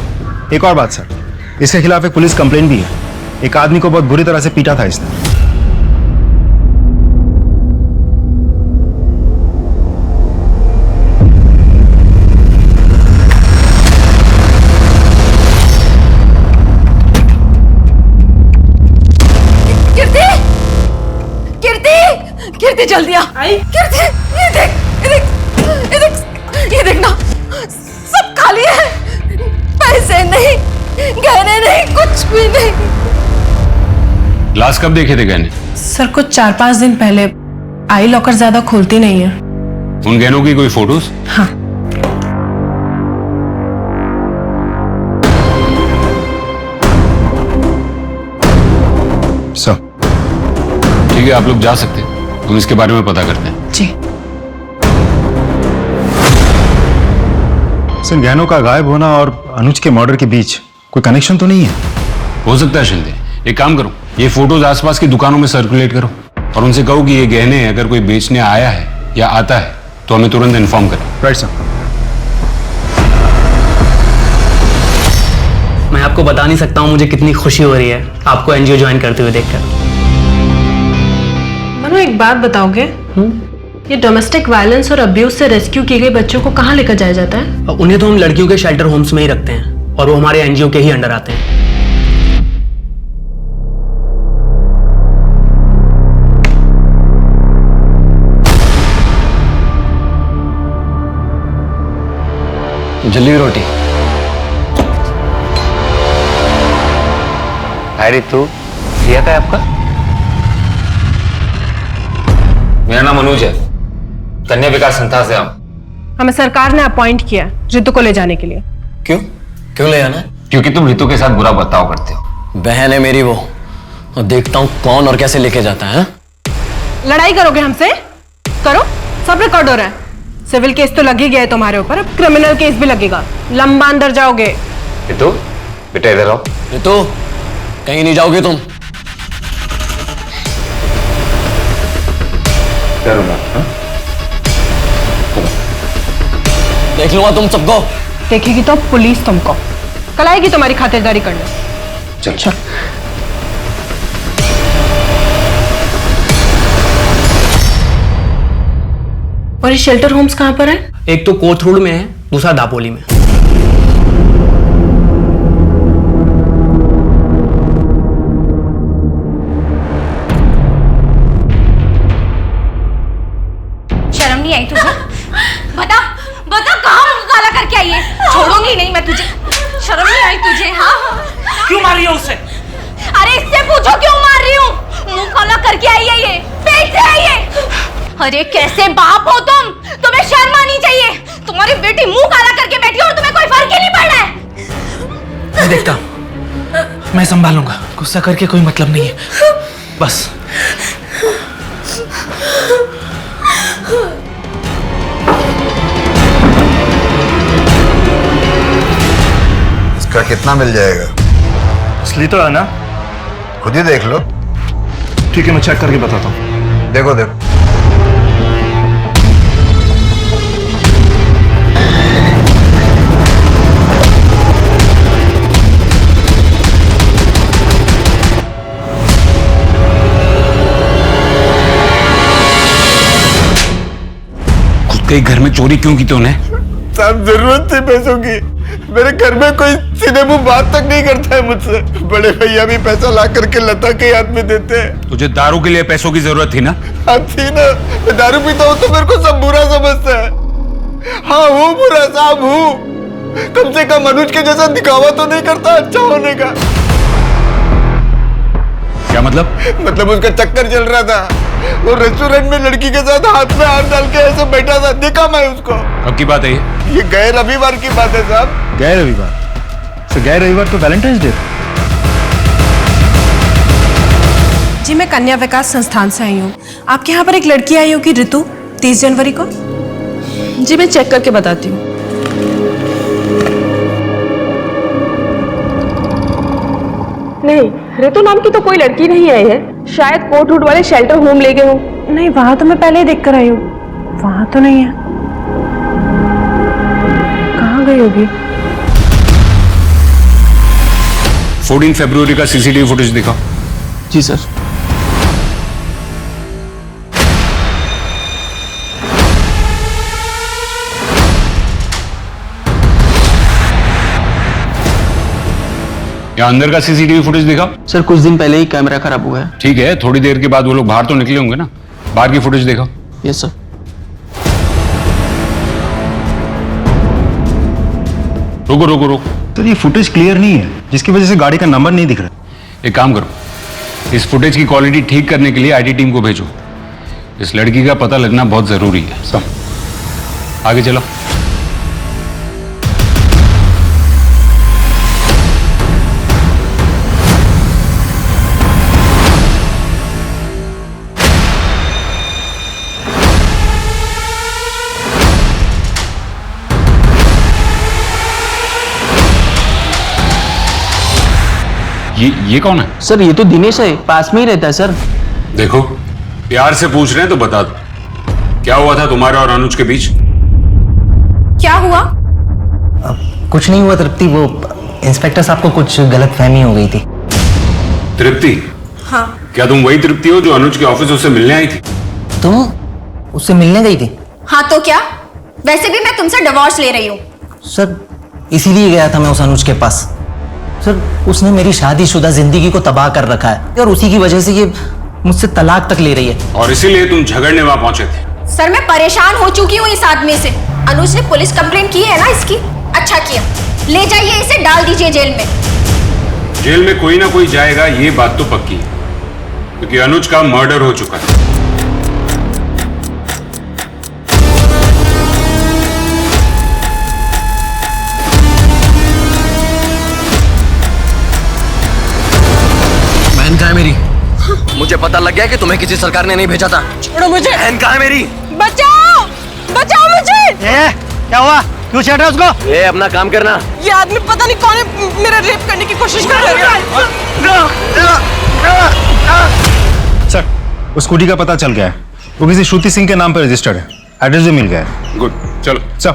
एक और बात सर, इसके खिलाफ एक पुलिस कंप्लेंट भी है। एक आदमी को बहुत बुरी तरह से पीटा था इसने। कीर्ति जल्दी आ। कीर्ति ये देख, ये देख ना, सब खाली है, पैसे नहीं, गहने नहीं, कुछ भी नहीं। लास्ट कब देखे थे गहने? सर कुछ 4-5 दिन पहले। आई लॉकर ज्यादा खोलती नहीं है। उन गहनों की कोई फोटोज? हाँ। सर ठीक है, आप लोग जा सकते हैं, हम इसके बारे में पता करते हैं। जी। सर, गहनों का गायब होना और अनुज के मर्डर के बीच कोई कनेक्शन तो नहीं है? हो सकता है शिंदे, एक काम करो, ये फोटोज आसपास की दुकानों में सर्कुलेट करो और उनसे कहो कि ये गहने अगर कोई बेचने आया है या आता है तो हमें तुरंत इन्फॉर्म करें। Right sir. मैं आपको बता नहीं सकता हूँ मुझे कितनी खुशी हो रही है आपको एनजीओ ज्वाइन करते हुए देखकर। मनु, एक बात बताओगे? ये डोमेस्टिक वायलेंस और अब्यूज से रेस्क्यू किए गए बच्चों को कहाँ लेकर जाया जाता है? उन्हें तो हम लड़कियों के शेल्टर होम्स में ही रखते हैं और वो हमारे एनजीओ के ही अंडर आते हैं। जल्दी रोटी। हाय रितु, क्या है आपका? मेरा नाम अनुज है, कन्या विकास संस्था से हम। हमें सरकार ने अपॉइंट किया रितु को ले जाने के लिए। क्यों क्यों ले आना है? क्योंकि तुम रितु के साथ बुरा बर्ताव करते हो। बहन है मेरी वो, और देखता हूँ कौन और कैसे लेके जाता है। लड़ाई करोगे हमसे? करो, सब रिकॉर्ड हो रहा है। सिविल केस तो लग ही गया है तुम्हारे ऊपर, अब क्रिमिनल केस भी लगेगा, लंबा अंदर जाओगे। रितु बेटा इधर आओ। रितु कहीं नहीं जाओगे तुम। डरूंगा। देख लूंगा तुम सबको। देखेगी तो पुलिस तुमको, कल आएगी तुम्हारी खातिरदारी करने। चल चल। और ये शेल्टर होम्स कहाँ पर है? एक तो कोथरूड में है, दूसरा दापोली में। शर्म नहीं आई तुझे? बता बता, कहाँ मुंह काला करके आई है? छोड़ूंगी नहीं मैं तुझे। शर्म नहीं आई तुझे? हाँ, क्यों मार रही हो उसे? अरे इससे पूछो क्यों मार रही हूँ? मुंह काला करके आई है ये, पेट से आई है। अरे कैसे बाप हो तुम? तुम्हें शर्म आनी चाहिए। तुम्हारी बेटी मुंह काला करके बैठी और तुम्हें कोई फर्क ही नहीं पड़ रहा है। मैं देखता हूँ, मैं संभालूंगा। गुस्सा करके कोई मतलब नहीं है, बस। इसका कितना मिल जाएगा? असली तो है ना? खुद ही देख लो। ठीक है, मैं चेक करके बताता हूँ। देखो देखो। खुद के घर में चोरी क्यों की तूने? साहब जरूरत थी पैसों की। मेरे घर में कोई सीधे मुंह बात तक नहीं करता है मुझसे। बड़े भैया भी पैसा ला करके लता के हाथ में देते हैं। तुझे दारू के लिए पैसों की जरूरत थी ना? हाँ थी ना। मैं दारू पीता हूँ तो मेरे को सब बुरा समझता है। हाँ हूँ बुरा साहब, हूँ। कम से कम अनुज के जैसा दिखावा तो नहीं करता अच्छा होने का। क्या मतलब? मतलब उसका चक्कर चल रहा था। वो रेस्टोरेंट में लड़की के साथ हाथ में हाथ डाल के ऐसे बैठा था, देखा मैं उसको। अब की बात है ये गए रविवार की बात है साहब। गए रविवार? तो गए रविवार तो वैलेंटाइंस डे। जी मैं कन्या विकास संस्थान से आई हूँ। आपके यहाँ पर एक लड़की आई होगी रितु, 30 जनवरी को। जी मैं चेक करके बताती हूँ। नहीं, रितु नाम की तो कोई लड़की नहीं आई है। शायद कोटहुड वाले शेल्टर होम ले गए हो। नहीं, वहां तो मैं पहले ही देख कर आई हूँ। वहां तो नहीं है। कहाँ गई होगी? 14 फरवरी का सीसीटीवी फुटेज दिखाओ। जी सर। या अंदर का सीसीटीवी फुटेज दिखाओ। सर कुछ दिन पहले ही कैमरा खराब हुआ है। ठीक है, थोड़ी देर के बाद वो लोग बाहर तो निकले होंगे ना, बाहर की फुटेज दिखाओ। Yes sir. रुको रुको रुको। तो ये फुटेज क्लियर नहीं है, जिसकी वजह से गाड़ी का नंबर नहीं दिख रहा। एक काम करो, इस फुटेज की क्वालिटी ठीक करने के लिए आईटी टीम को भेजो। इस लड़की का पता लगना बहुत जरूरी है। सब आगे चलो। ये कौन है? सर ये तो दिनेश है, पास में ही रहता है सर। देखो, प्यार से पूछ रहे हैं तो बता दो, क्या हुआ था तुम्हारे और अनुज के बीच? क्या हुआ? कुछ नहीं हुआ तृप्ति, वो इंस्पेक्टर साहब को कुछ गलतफहमी हो गई थी। तृप्ति? हाँ। क्या तुम वही तृप्ति हो जो अनुज के ऑफिस से मिलने आई थी? तुम उससे मिलने गई थी? हाँ तो क्या, वैसे भी मैं तुमसे डिवोर्स ले रही हूँ। सर इसीलिए गया था मैं उस अनुज के पास। सर उसने मेरी शादीशुदा जिंदगी को तबाह कर रखा है और उसी की वजह से ये मुझसे तलाक तक ले रही है। और इसीलिए तुम झगड़ने वहां पहुंचे थे? सर मैं परेशान हो चुकी हूँ इस आदमी से। अनुज ने पुलिस कंप्लेंट की है ना इसकी। अच्छा किया, ले जाइए इसे, डाल दीजिए जेल में। जेल में कोई ना कोई जाएगा, ये बात तो पक्की है, क्योंकि अनुज का मर्डर हो चुका है। बहन कहाँ है मेरी? मुझे पता लग गया कि तुम्हें किसी सरकार ने नहीं भेजा था। छोड़ो मुझे। बहन कहाँ है मेरी? बचाओ, बचाओ मुझे। क्या हुआ? क्यों छेड़ रहे हो उसको? ये अपना काम करना। ये आदमी पता नहीं कौन है, मेरा रेप करने की कोशिश कर रहा है। सर, उस स्कूटी का पता चल गया है, वो किसी श्रुति सिंह के नाम पर रजिस्टर्ड है, एड्रेस भी मिल गया है। गुड, चलो। सर,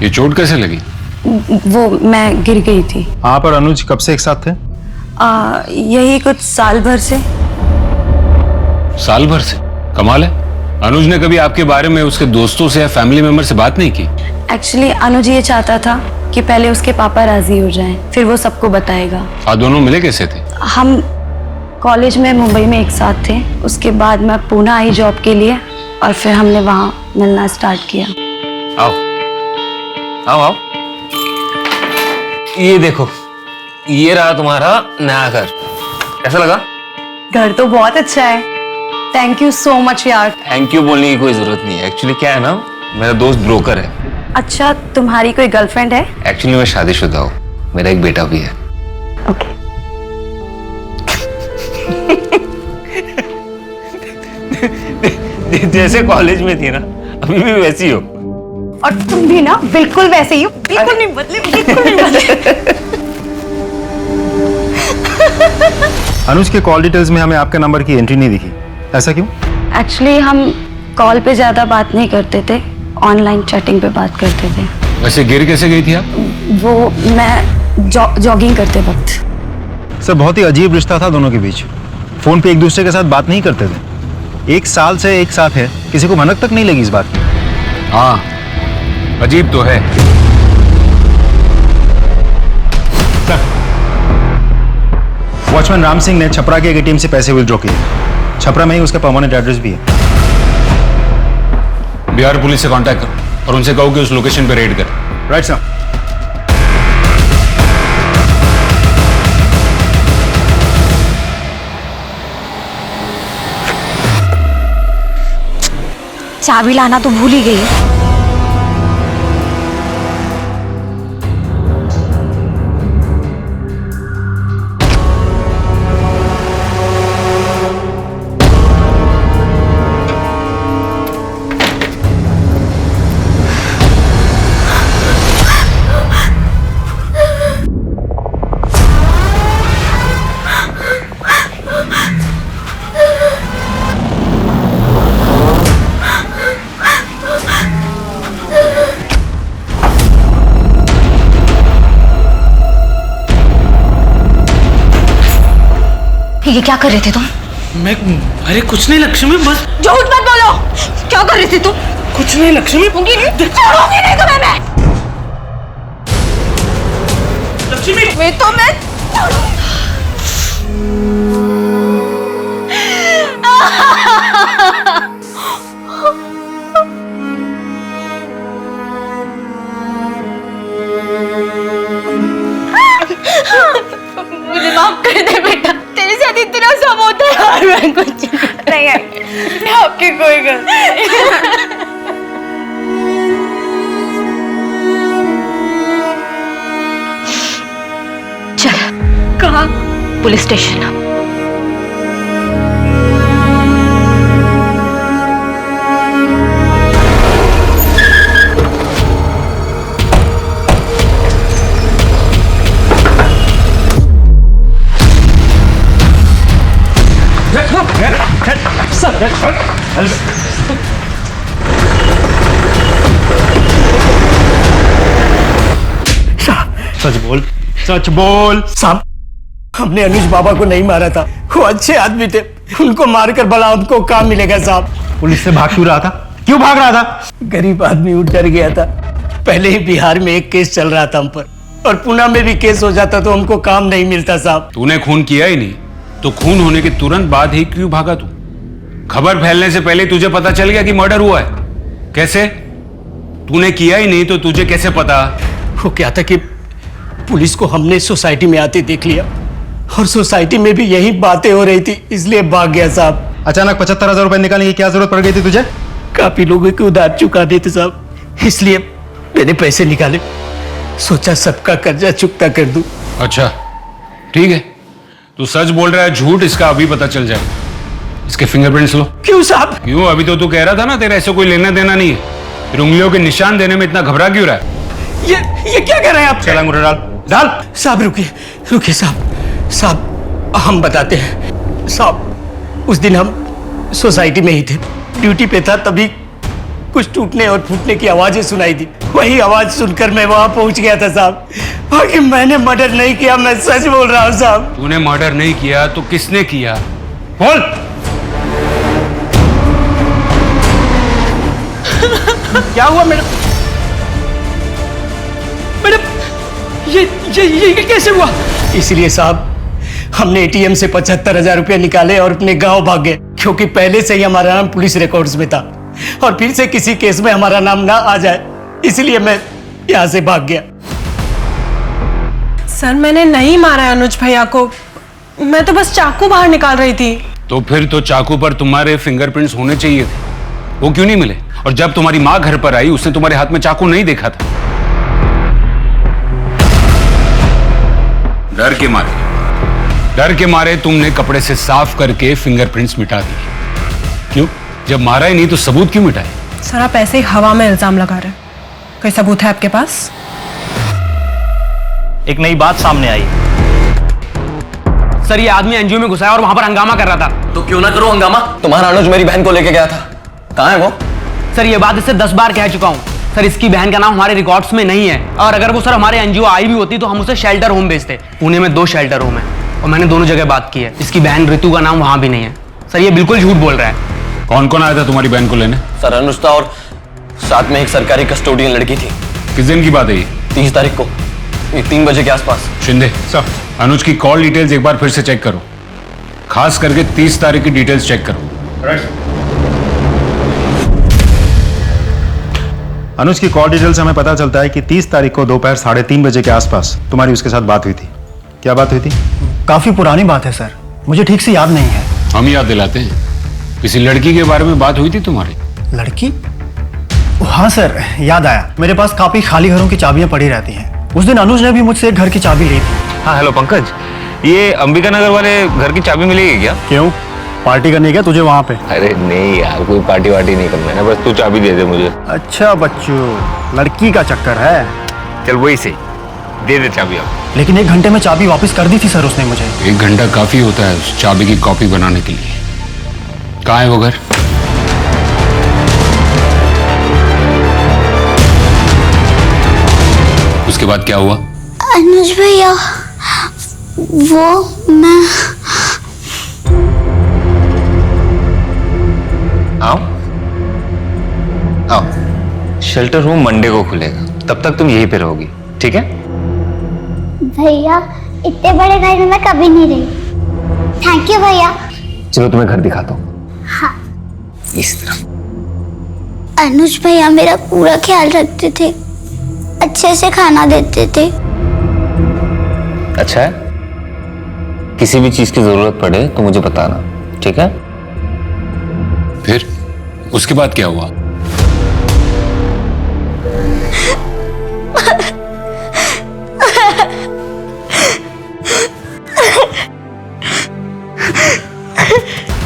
ये चोट कैसे लगी? वो मैं गिर गई थी। आप और अनुज कब से एक साथ थे? यही कुछ साल भर से। साल भर से? कमाल है। अनुज ने कभी आपके बारे में उसके दोस्तों से या फैमिली मेंबर से बात नहीं की? एक्चुअली अनुज ये चाहता था कि पहले उसके पापा राजी हो जाएं, फिर वो सबको बताएगा। आप दोनों मिले कैसे थे? हम कॉलेज में मुंबई में एक साथ थे, उसके बाद मैं पुणे आई जॉब के लिए और फिर हमने वहाँ मिलना स्टार्ट किया। आओ आओ आओ, ये देखो, ये रहा तुम्हारा नया घर। कैसा लगा? घर तो बहुत अच्छा है, थैंक यू सो मच यार। थैंक यू बोलने की कोई जरूरत नहीं है। एक्चुअली क्या है ना, मेरा दोस्त ब्रोकर है। अच्छा, तुम्हारी कोई गर्लफ्रेंड है? एक्चुअली मैं शादीशुदा हूँ, मेरा एक बेटा भी है। ओके। जैसे कॉलेज में थी ना, अभी भी वैसी हो। और तुम भी ना बिल्कुल वैसे ही हो, बिल्कुल नहीं बदले, बिल्कुल नहीं बदले। अनुज के कॉल डिटेल्स में हमें आपके नंबर की एंट्री नहीं दिखी, ऐसा क्यों? एक्चुअली हम कॉल पे ज्यादा बात नहीं करते थे, ऑनलाइन चैटिंग पे बात करते थे। वैसे गिर कैसे गई थी आप? वो मैं जॉगिंग करते वक्त। सर, बहुत ही अजीब रिश्ता था दोनों के बीच। फोन पे एक दूसरे के साथ बात नहीं करते थे, एक साल से एक साथ है, किसी को भनक तक नहीं लगी इस बात की। हाँ, अजीब तो है। वॉचमैन राम सिंह ने छपरा के एक एटीएम से पैसे विथड्रॉ किए। छपरा में ही उसका परमानेंट एड्रेस भी है। बिहार पुलिस से कांटेक्ट करो और उनसे कहो कि उस लोकेशन पे रेड करें। Right sir. चाबी लाना तो भूल ही गई। ये क्या कर रहे थे तुम? मैं अरे कुछ नहीं लक्ष्मी, बस झूठ मत बोलो। क्या कर रहे थे तुम? कुछ नहीं लक्ष्मी। छोड़ूंगी नहीं तुम्हें मैं। लक्ष्मी मैं तो मैं मुझे माफ कर दे बेटा, तेरे साथ इतना सब होता है और मैं कुछ नहीं है। आपकी कोई गलती चल। कहाँ? Police station. सच बोल, सच बोल। साहब, हमने अनुज बाबा को नहीं मारा था, वो अच्छे आदमी थे, उनको मारकर भला उनको काम मिलेगा साहब। पुलिस से भाग क्यों रहा था? क्यों भाग रहा था? गरीब आदमी उठ डर गया था। पहले ही बिहार में एक केस चल रहा था हम पर, और पुणे में भी केस हो जाता तो हमको काम नहीं मिलता साहब। तूने खून किया ही नहीं तो खून होने के तुरंत बाद ही क्यों भागा तू? खबर फैलने से पहले तुझे पता चल गया कि मर्डर हुआ है। कैसे? तूने किया ही नहीं तो तुझे कैसे पता? वो क्या था कि पुलिस को हमने सोसाइटी में आते देख लिया, और सोसाइटी में भी यही बातें हो रही थी, इसलिए भाग गया साहब। अचानक 75,000 रुपए निकालने की क्या जरूरत पड़ गई थी तुझे? काफी लोगों के उधार चुका देते साहब, इसलिए मैंने पैसे निकाले, सोचा सबका कर्जा चुकता कर दूं। अच्छा ठीक है, तू सच बोल रहा है झूठ इसका अभी पता चल जाएगा। इसके फिंगरप्रिंट्स लो। क्यों साहब? क्यों? अभी तो तू कह रहा था ना तेरा ऐसे कोई लेना देना नहीं है, फिर उंगलियों के निशान देने में इतना घबरा क्यों रहा है? ये क्या कर रहे हैं आप? चल अंगूठा डाल। डाल साहब। रुकिए साहब, हम बताते हैं साहब। उस दिन हम सोसाइटी में ही थे, ड्यूटी पे था, तभी कुछ टूटने और फूटने की आवाजें सुनाई दी। वही आवाज सुनकर मैं वहां पहुंच गया था साहब। बाकी मैंने मर्डर नहीं किया, मैं सच बोल रहा हूं साहब। तूने मर्डर नहीं किया तो किसने किया? बोल। क्या हुआ मैडम? ये कैसे हुआ? इसलिए साहब हमने एटीएम से 75,000 रुपए निकाले और अपने गांव भाग गए, क्योंकि पहले से ही हमारा नाम पुलिस रिकॉर्ड्स में था, और फिर से किसी केस में हमारा नाम ना आ जाए, इसलिए मैं यहाँ से भाग गया। सर मैंने नहीं मारा है अनुज भैया को, मैं तो बस चाकू बाहर निकाल रही थी। तो फिर तो चाकू पर तुम्हारे फिंगरप्रिंट्स होने चाहिए थे, वो क्यों नहीं मिले? और जब तुम्हारी माँ घर पर आई उसने तुम्हारे हाथ में चाकू नहीं देखा था। डर के मारे तुमने कपड़े से साफ करके फिंगरप्रिंट्स मिटा दिए। क्यों? जब मारा ही नहीं तो सबूत क्यों मिटाए? सर आप ऐसे ही हवा में इल्जाम लगा रहे हैं, कोई सबूत है आपके पास? एक नई बात सामने आई। सर ये आदमी एनजीओ में घुसा है और वहां पर हंगामा कर रहा था। तो क्यों ना करो हंगामा? तुम्हारा अनुज मेरी बहन को लेके गया था, कहाँ है वो? सर ये बात इससे 10 बार कह चुका हूँ। सर इसकी बहन का नाम हमारे रिकॉर्ड्स में नहीं है, और अगर वो सर हमारे एनजीओ आई भी होती तो हम उसे शेल्टर होम भेजते। पुणे में 2 शेल्टर होम है और मैंने दोनों जगह बात की है। इसकी बहन ऋतु का नाम वहां भी नहीं है। सर ये बिल्कुल झूठ बोल रहा है। कौन कौन आया था तुम्हारी बहन को लेने? सर अनुज था और साथ में एक सरकारी कस्टोडियन लड़की थी। किस दिन की बात है ये? 30 तारीख को 3 बजे के आसपास। शिंदे सर, अनुज की कॉल डिटेल्स एक बार फिर से चेक करो, खास करके 30 तारीख की डिटेल्स चेक करो। अनुज की कॉल डिटेल से हमें पता चलता है कि 30 तारीख को दोपहर 3:30 बजे के आसपास तुम्हारी उसके साथ बात हुई थी। क्या बात हुई थी? काफी पुरानी बात है सर, मुझे ठीक से याद नहीं है। हम याद दिलाते हैं। किसी लड़की के बारे में बात हुई थी तुम्हारी? लड़की? हाँ सर, याद आया। मेरे पास काफी खाली घरों की चाबियां पड़ी रहती हैं। उस दिन अनुज ने भी मुझसे एक घर की चाबी ली थी। हाँ हेलो पंकज, ये अंबिका नगर वाले घर की चाबी मिलेगी क्या? क्यों, पार्टी करनी क्या तुझे वहाँ पे? अरे नहीं यार, कोई पार्टी वार्टी नहीं करना है, बस तू चाबी दे दे मुझे। अच्छा बच्चों, लड़की का चक्कर है। चल वही सही, दे दे चाबी आप। लेकिन 1 घंटे में चाबी वापस कर दी थी सर उसने मुझे। 1 घंटा काफी होता है उस चाबी की कॉपी बनाने के लिए। कहाँ है वो घर? उसके बाद क्या हुआ? अनुज भैया, वो मैं आओ शेल्टर होम मंडे को खुलेगा, तब तक तुम यहीं पे रहोगी, ठीक है? भैया इतने बड़े घर में मैं कभी नहीं रही। थैंक यू भैया। चलो तुम्हें घर दिखाता हूँ। हाँ। इस तरफ। अनुज भैया मेरा पूरा ख्याल रखते थे, अच्छे से खाना देते थे। अच्छा है, किसी भी चीज की जरूरत पड़े तो मुझे बताना, ठीक है? फिर उसके बाद क्या हुआ?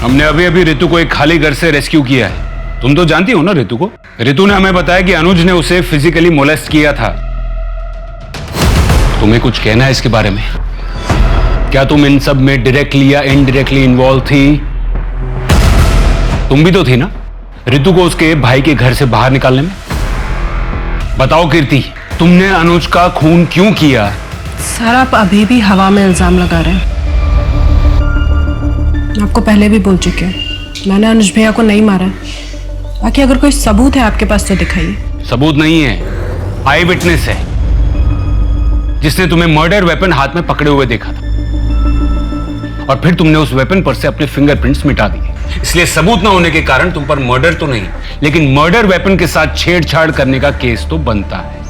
हमने अभी अभी ऋतु को एक खाली घर से रेस्क्यू किया है। तुम तो जानती हो ना ऋतु को। ऋतु ने हमें बताया कि अनुज ने उसे फिजिकली मोलेस्ट किया था। तुम्हें कुछ कहना है इसके बारे में? क्या तुम इन सब में डायरेक्टली या इनडायरेक्टली इन्वॉल्व थी? तुम भी तो थी ना रितु को उसके भाई के घर से बाहर निकालने में। बताओ कीर्ति, तुमने अनुज का खून क्यों किया? सर आप अभी भी हवा में इल्जाम लगा रहे हैं। मैं आपको पहले भी बोल चुके हैं, मैंने अनुज भैया को नहीं मारा है। बाकी अगर कोई सबूत है आपके पास तो दिखाइए। सबूत नहीं है, आई विटनेस है जिसने तुम्हें मर्डर वेपन हाथ में पकड़े हुए देखा था और फिर तुमने उस वेपन पर से अपने फिंगरप्रिंट्स मिटा दिए। इसलिए सबूत ना होने के कारण तुम पर मर्डर तो नहीं लेकिन मर्डर वेपन के साथ छेड़छाड़ करने का केस तो बनता है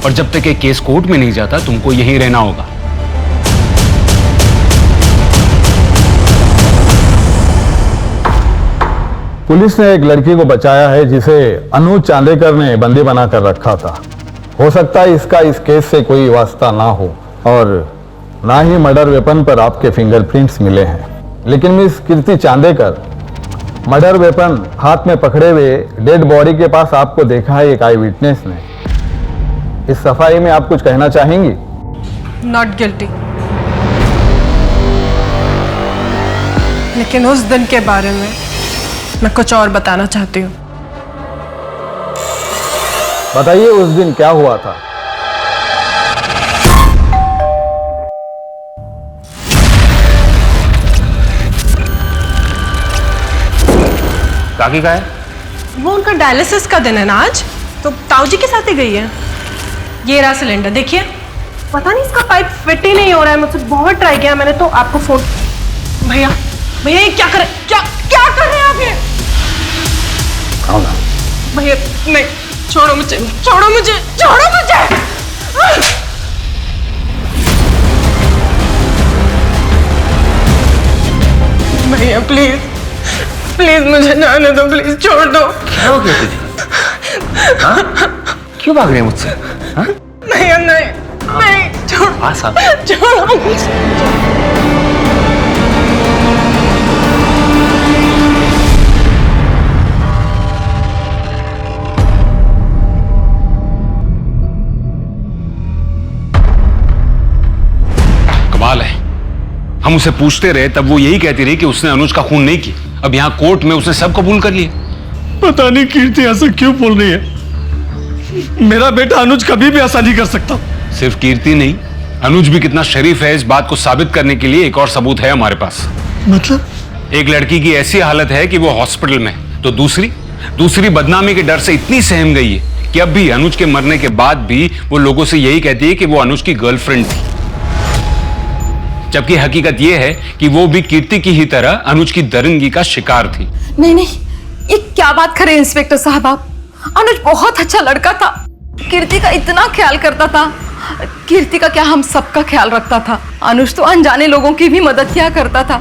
और जब तक ये केस कोर्ट में नहीं जाता तुमको यहीं रहना होगा। पुलिस ने एक लड़की को बचाया है जिसे अनुज चांदेकर ने बंदी बनाकर रखा था। हो सकता है इसका इस केस से कोई वास्ता ना हो और ना ही मर्डर वेपन पर आपके फिंगरप्रिंट्स मिले हैं, लेकिन मिस कीर्ति चांदेकर मर्डर वेपन हाथ में पकड़े हुए डेड बॉडी के पास आपको देखा है एक आई विटनेस ने। इस सफाई में आप कुछ कहना चाहेंगी? Not guilty. लेकिन उस दिन के बारे में मैं कुछ और बताना चाहती हूँ। बताइए उस दिन क्या हुआ था? काकी का है? वो उनका डायलिसिस का दिन है ना आज, तो ताऊ जी के साथ ही गई है। ये रहा सिलेंडर, देखिए। पता नहीं इसका पाइप फिट ही नहीं हो रहा है, मुझसे बहुत ट्राई किया मैंने, तो आपको फोन। भैया भैया ये क्या कर रहे, क्या क्या कर रहे हैं आप ये? भैया नहीं, छोड़ो मुझे, छोड़ो मुझे, छोड़ो मुझे। भैया प्लीज प्लीज मुझे जाने दो, प्लीज छोड़ दो। क्या हो गया तुझे? हाँ? क्यों भाग रहे हैं मुझसे? हाँ? भैया नहीं नहीं, छोड़ो छोड़ो मुझे। कमाल है, हम उसे पूछते रहे तब वो यही कहती रही कि उसने अनुज का खून नहीं किया। अब यहाँ कोर्ट में उसने सब कबूल कर लिया। पता नहीं कीर्ति ऐसा क्यों बोल रही है। मेरा बेटा अनुज कभी भी ऐसा नहीं कर सकता। सिर्फ कीर्ति नहीं, अनुज भी कितना शरीफ है इस बात को साबित करने के लिए एक और सबूत है हमारे पास। मतलब? एक लड़की की ऐसी हालत है कि वो हॉस्पिटल में, तो दूसरी बदनामी के डर से इतनी सहम गई है कि अब भी अनुज के मरने के बाद भी वो लोगों से यही कहती है कि वो अनुज की गर्लफ्रेंड थी, जबकि हकीकत यह है कि वो भी कीर्ति की ही तरह अनुज की दरिंदगी का शिकार थी। नहीं नहीं, ये क्या बात करें इंस्पेक्टर साहब आप? अनुज बहुत अच्छा लड़का था, कीर्ति का इतना ख्याल करता था। कीर्ति का क्या, हम सबका ख्याल रखता था। अनुज तो अनजाने लोगों की भी मदद किया करता था।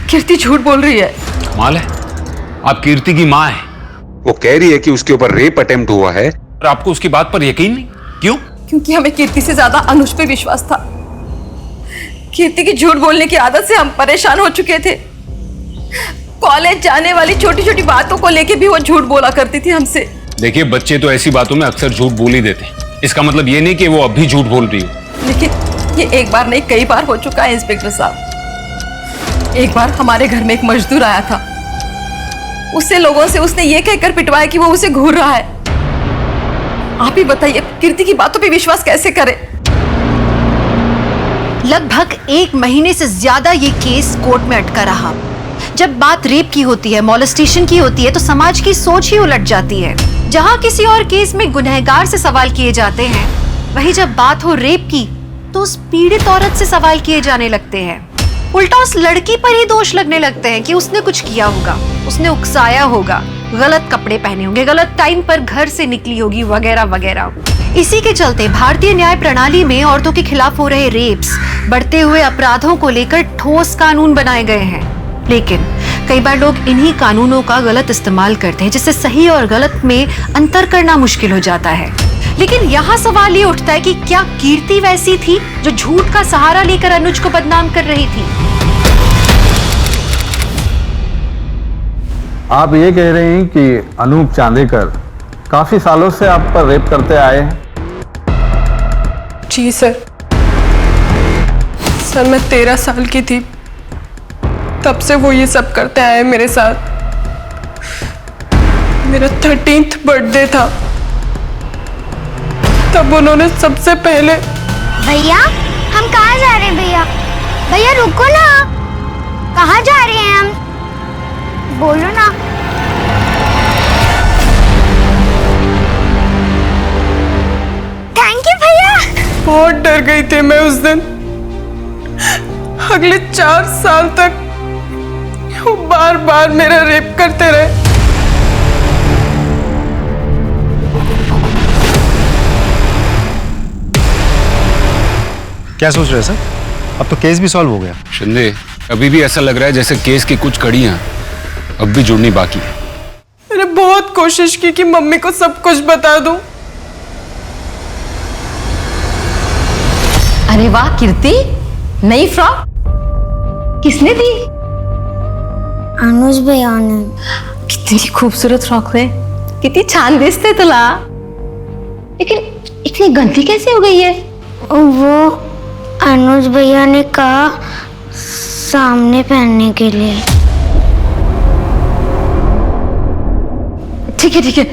कीर्ति झूठ बोल रही है। कमाल है, आप कीर्ति की माँ हैं, वो कह रही है कि उसके ऊपर रेप अटेम्प्ट हुआ है और आपको उसकी बात पर यकीन नहीं। क्यों? क्योंकि हमें कीर्ति से ज्यादा अनुज पे विश्वास था। कीर्ति की झूठ बोलने की आदत से हम परेशान हो चुके थे। कॉलेज जाने वाली छोटी छोटी बातों को लेके भी वो झूठ बोला करती थी हमसे। देखिए, बच्चे तो ऐसी बातों में अक्सर झूठ बोल ही देते हैं, इसका मतलब ये नहीं कि वो अब भी झूठ बोल रही हो। लेकिन ये एक बार नहीं कई बार हो चुका है इंस्पेक्टर साहब। एक बार हमारे घर में एक मजदूर आया था, उससे लोगों से उसने ये कहकर पिटवाया कि वो उसे घूर रहा है। आप ही बताइए, कीर्ति की बातों पे विश्वास कैसे करें? लगभग 1 महीने से ज्यादा ये केस कोर्ट में अटका रहा। जब बात रेप की होती है, मॉलेस्टेशन की होती है, तो समाज की सोच ही उलट जाती है। जहां किसी और केस में गुनहगार से सवाल किए जाते हैं, वहीं जब बात हो रेप की तो उस पीड़ित औरत से सवाल किए जाने लगते हैं। उल्टा उस लड़की पर ही दोष लगने लगते हैं कि उसने कुछ किया होगा, उसने उकसाया होगा, गलत कपड़े पहने होंगे, गलत टाइम पर घर से निकली होगी, वगैरह वगैरह। इसी के चलते भारतीय न्याय प्रणाली में औरतों के खिलाफ हो रहे रेप्स, बढ़ते हुए अपराधों को लेकर ठोस कानून बनाए गए हैं। लेकिन कई बार लोग इन्हीं कानूनों का गलत इस्तेमाल करते हैं, जिससे सही और गलत में अंतर करना मुश्किल हो जाता है। लेकिन यहाँ सवाल ये उठता है कि क्या कीर्ति वैसी थी जो झूठ का सहारा लेकर अनुज को बदनाम कर रही थी? आप ये कह रहे हैं कि अनूप चांदेकर काफी सालों से आप पर रेप करते आए हैं? जी सर, मैं 13 साल की थी, तब से वो ये सब करते आए मेरे साथ। मेरा 13th बर्थडे था, तब उन्होंने सबसे पहले। भैया हम कहाँ जा रहे हैं? भैया भैया रुको ना, कहाँ जा रहे हैं हम? बोलो ना। थैंक यू भैया। बहुत डर गई थी मैं उस दिन। अगले 4 साल तक वो बार बार मेरा रेप करते रहे। क्या सोच रहे हैं सर? अब तो केस भी सॉल्व हो गया। शिंदे, अभी भी ऐसा लग रहा है जैसे केस की कुछ कड़ियां अब भी जुड़नी बाकी है। मैंने बहुत कोशिश की कि मम्मी को सब कुछ बता दूं। अरे वाह कीर्ति, नई फ्रॉक किसने दी? अनुज भैया ने। कितनी खूबसूरत फ्रॉक है, कितनी छान दिसते तुला। लेकिन इतनी गंदी कैसे हो गई है? वो अनुज भैया ने कहा सामने पहनने के लिए। ठीक है,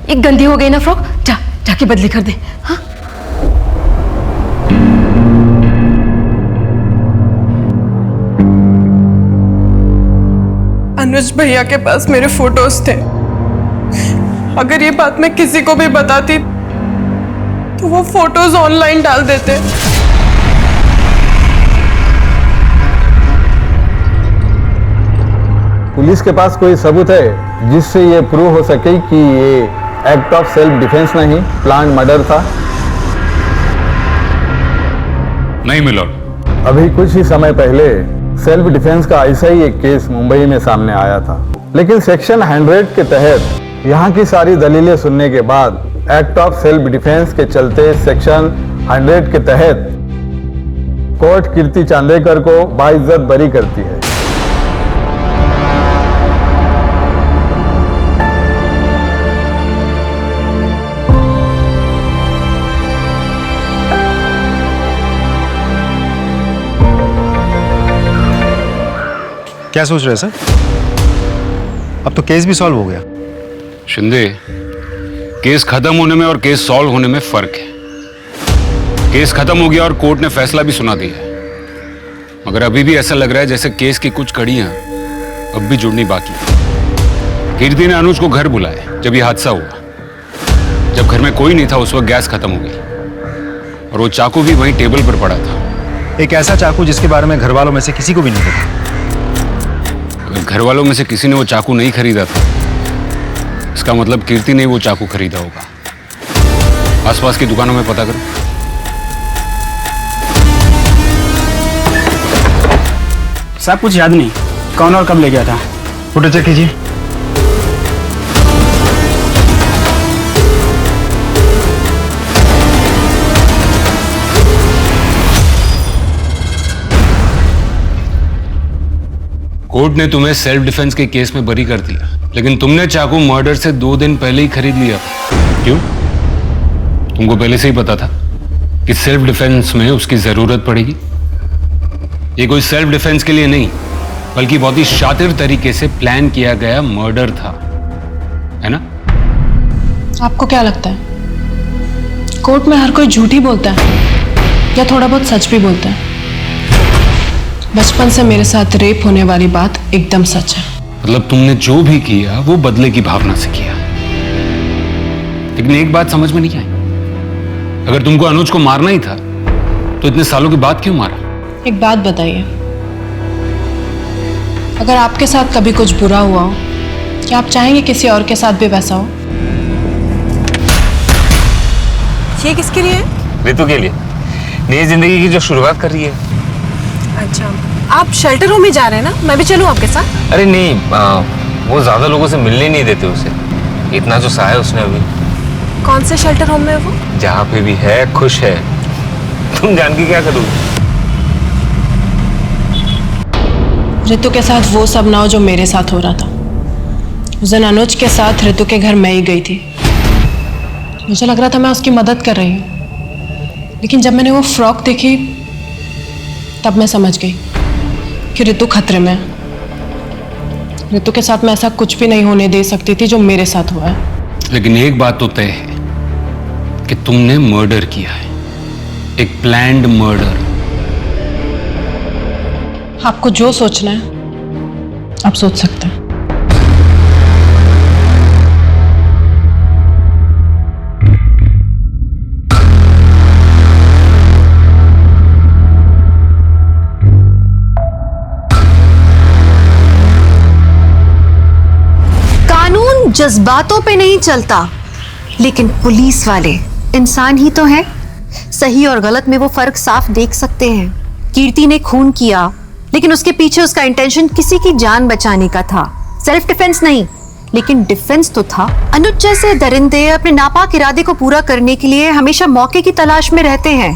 एक गंदी हो गई ना फ्रॉक, जाके बदली कर दे। हाँ? अनुज भैया के पास मेरे फोटोज थे। अगर ये बात मैं किसी को भी बताती तो वो फोटोज ऑनलाइन डाल देते। पुलिस के पास कोई सबूत है जिससे ये प्रूव हो सके कि ये एक्ट ऑफ सेल्फ डिफेंस नहीं, प्लान मर्डर था? नहीं मिलॉर्ड। अभी कुछ ही समय पहले सेल्फ डिफेंस का ऐसा ही एक केस मुंबई में सामने आया था, लेकिन सेक्शन 100 के तहत यहाँ की सारी दलीलें सुनने के बाद एक्ट ऑफ सेल्फ डिफेंस के चलते सेक्शन 100 के तहत कोर्ट कीर्ति चांदेकर को बाइज्जत बरी करती है। क्या सोच रहे हैं सर? अब तो केस भी सॉल्व हो गया। शिंदे, केस खत्म होने में और केस सॉल्व होने में फर्क है। केस खत्म हो गया और कोर्ट ने फैसला भी सुना दिया है, मगर अभी भी ऐसा लग रहा है जैसे केस की कुछ कड़ियां अब भी जुड़नी बाकी है। कीर्ति ने अनुज को घर बुलाया जब ये हादसा हुआ। जब घर में कोई नहीं था उस वक्त गैस खत्म हो गई और वो चाकू भी वहीं टेबल पर पड़ा था। एक ऐसा चाकू जिसके बारे में घर वालों में से किसी को भी नहीं पता। घर वालों में से किसी ने वो चाकू नहीं खरीदा था, इसका मतलब कीर्ति ने वो चाकू खरीदा होगा। आसपास की दुकानों में पता करो। साहब कुछ याद नहीं, कौन और कब ले गया था? फोटो चेक कीजिए। कोर्ट ने तुम्हें सेल्फ डिफेंस के केस में बरी कर दिया, लेकिन तुमने चाकू मर्डर से 2 दिन पहले ही खरीद लिया। क्यों? तुमको पहले से ही पता था कि सेल्फ डिफेंस में उसकी जरूरत पड़ेगी। ये कोई सेल्फ डिफेंस के लिए नहीं, बल्कि बहुत ही शातिर तरीके से प्लान किया गया मर्डर था, है ना? आपको क्या लगता है कोर्ट में हर कोई झूठ ही बोलता है या थोड़ा बहुत सच भी बोलता है? बचपन से मेरे साथ रेप होने वाली बात एकदम सच है। मतलब तुमने जो भी किया वो बदले की भावना से किया। लेकिन एक बात समझ में नहीं आई, अगर तुमको अनुज को मारना ही था तो इतने सालों के बाद क्यों मारा? एक बात बताइए, अगर आपके साथ कभी कुछ बुरा हुआ हो, क्या आप चाहेंगे किसी और के साथ भी वैसा हो? ये किसके लिए है? रितु के लिए, नई जिंदगी की जो शुरुआत कर रही है। अच्छा, आप शेल्टर होम में जा रहे हैं ना? मैं भी चलूं आपके साथ? अरे नहीं, वो ज्यादा लोगों से मिलने नहीं देते उसे। इतना जो सहा है उसने अभी। कौन से शेल्टर होम में वो? जहाँ पे भी है खुश है। तुम जान के क्या करोगे? रितु के साथ वो सब ना हो जो मेरे साथ हो रहा था। उस दिन अनुज के साथ रितु के घर मैं ही गई थी। मुझे लग रहा था मैं उसकी मदद कर रही हूँ, लेकिन जब मैंने वो फ्रॉक देखी तब मैं समझ गई कि रितु खतरे में है। ऋतु के साथ मैं ऐसा कुछ भी नहीं होने दे सकती थी जो मेरे साथ हुआ है। लेकिन एक बात तो तय है कि तुमने मर्डर किया है, एक प्लान्ड मर्डर। आपको जो सोचना है आप सोच सकते हैं। कानून जज्बातों पे नहीं चलता, लेकिन पुलिस वाले इंसान ही तो हैं। सही और गलत में वो फर्क साफ देख सकते हैं। कीर्ति ने खून किया, लेकिन उसके पीछे उसका इंटेंशन किसी की जान बचाने का था, सेल्फ डिफेंस नहीं, लेकिन डिफेंस तो था। अनुज जैसे दरिंदे अपने नापाक इरादे को पूरा करने के लिए हमेशा मौके की तलाश में रहते हैं,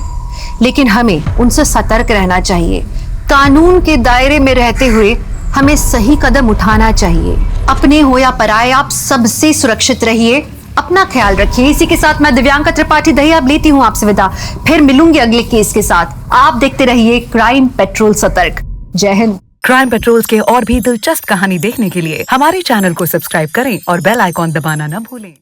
लेकिन हमें उनसे सतर्क रहना चाहिए। कानून के दायरे में रहते हुए हमें सही कदम उठाना चाहिए। अपने हो या पराये, आप सबसे सुरक्षित रहिए, अपना ख्याल रखिए। इसी के साथ मैं दिव्यांका त्रिपाठी दहिया लेती हूँ आपसे विदा। फिर मिलूंगी अगले केस के साथ। आप देखते रहिए क्राइम पेट्रोल सतर्क। जय हिंद। क्राइम पेट्रोल के और भी दिलचस्प कहानी देखने के लिए हमारे चैनल को सब्सक्राइब करें और बेल आइकॉन दबाना न भूलें।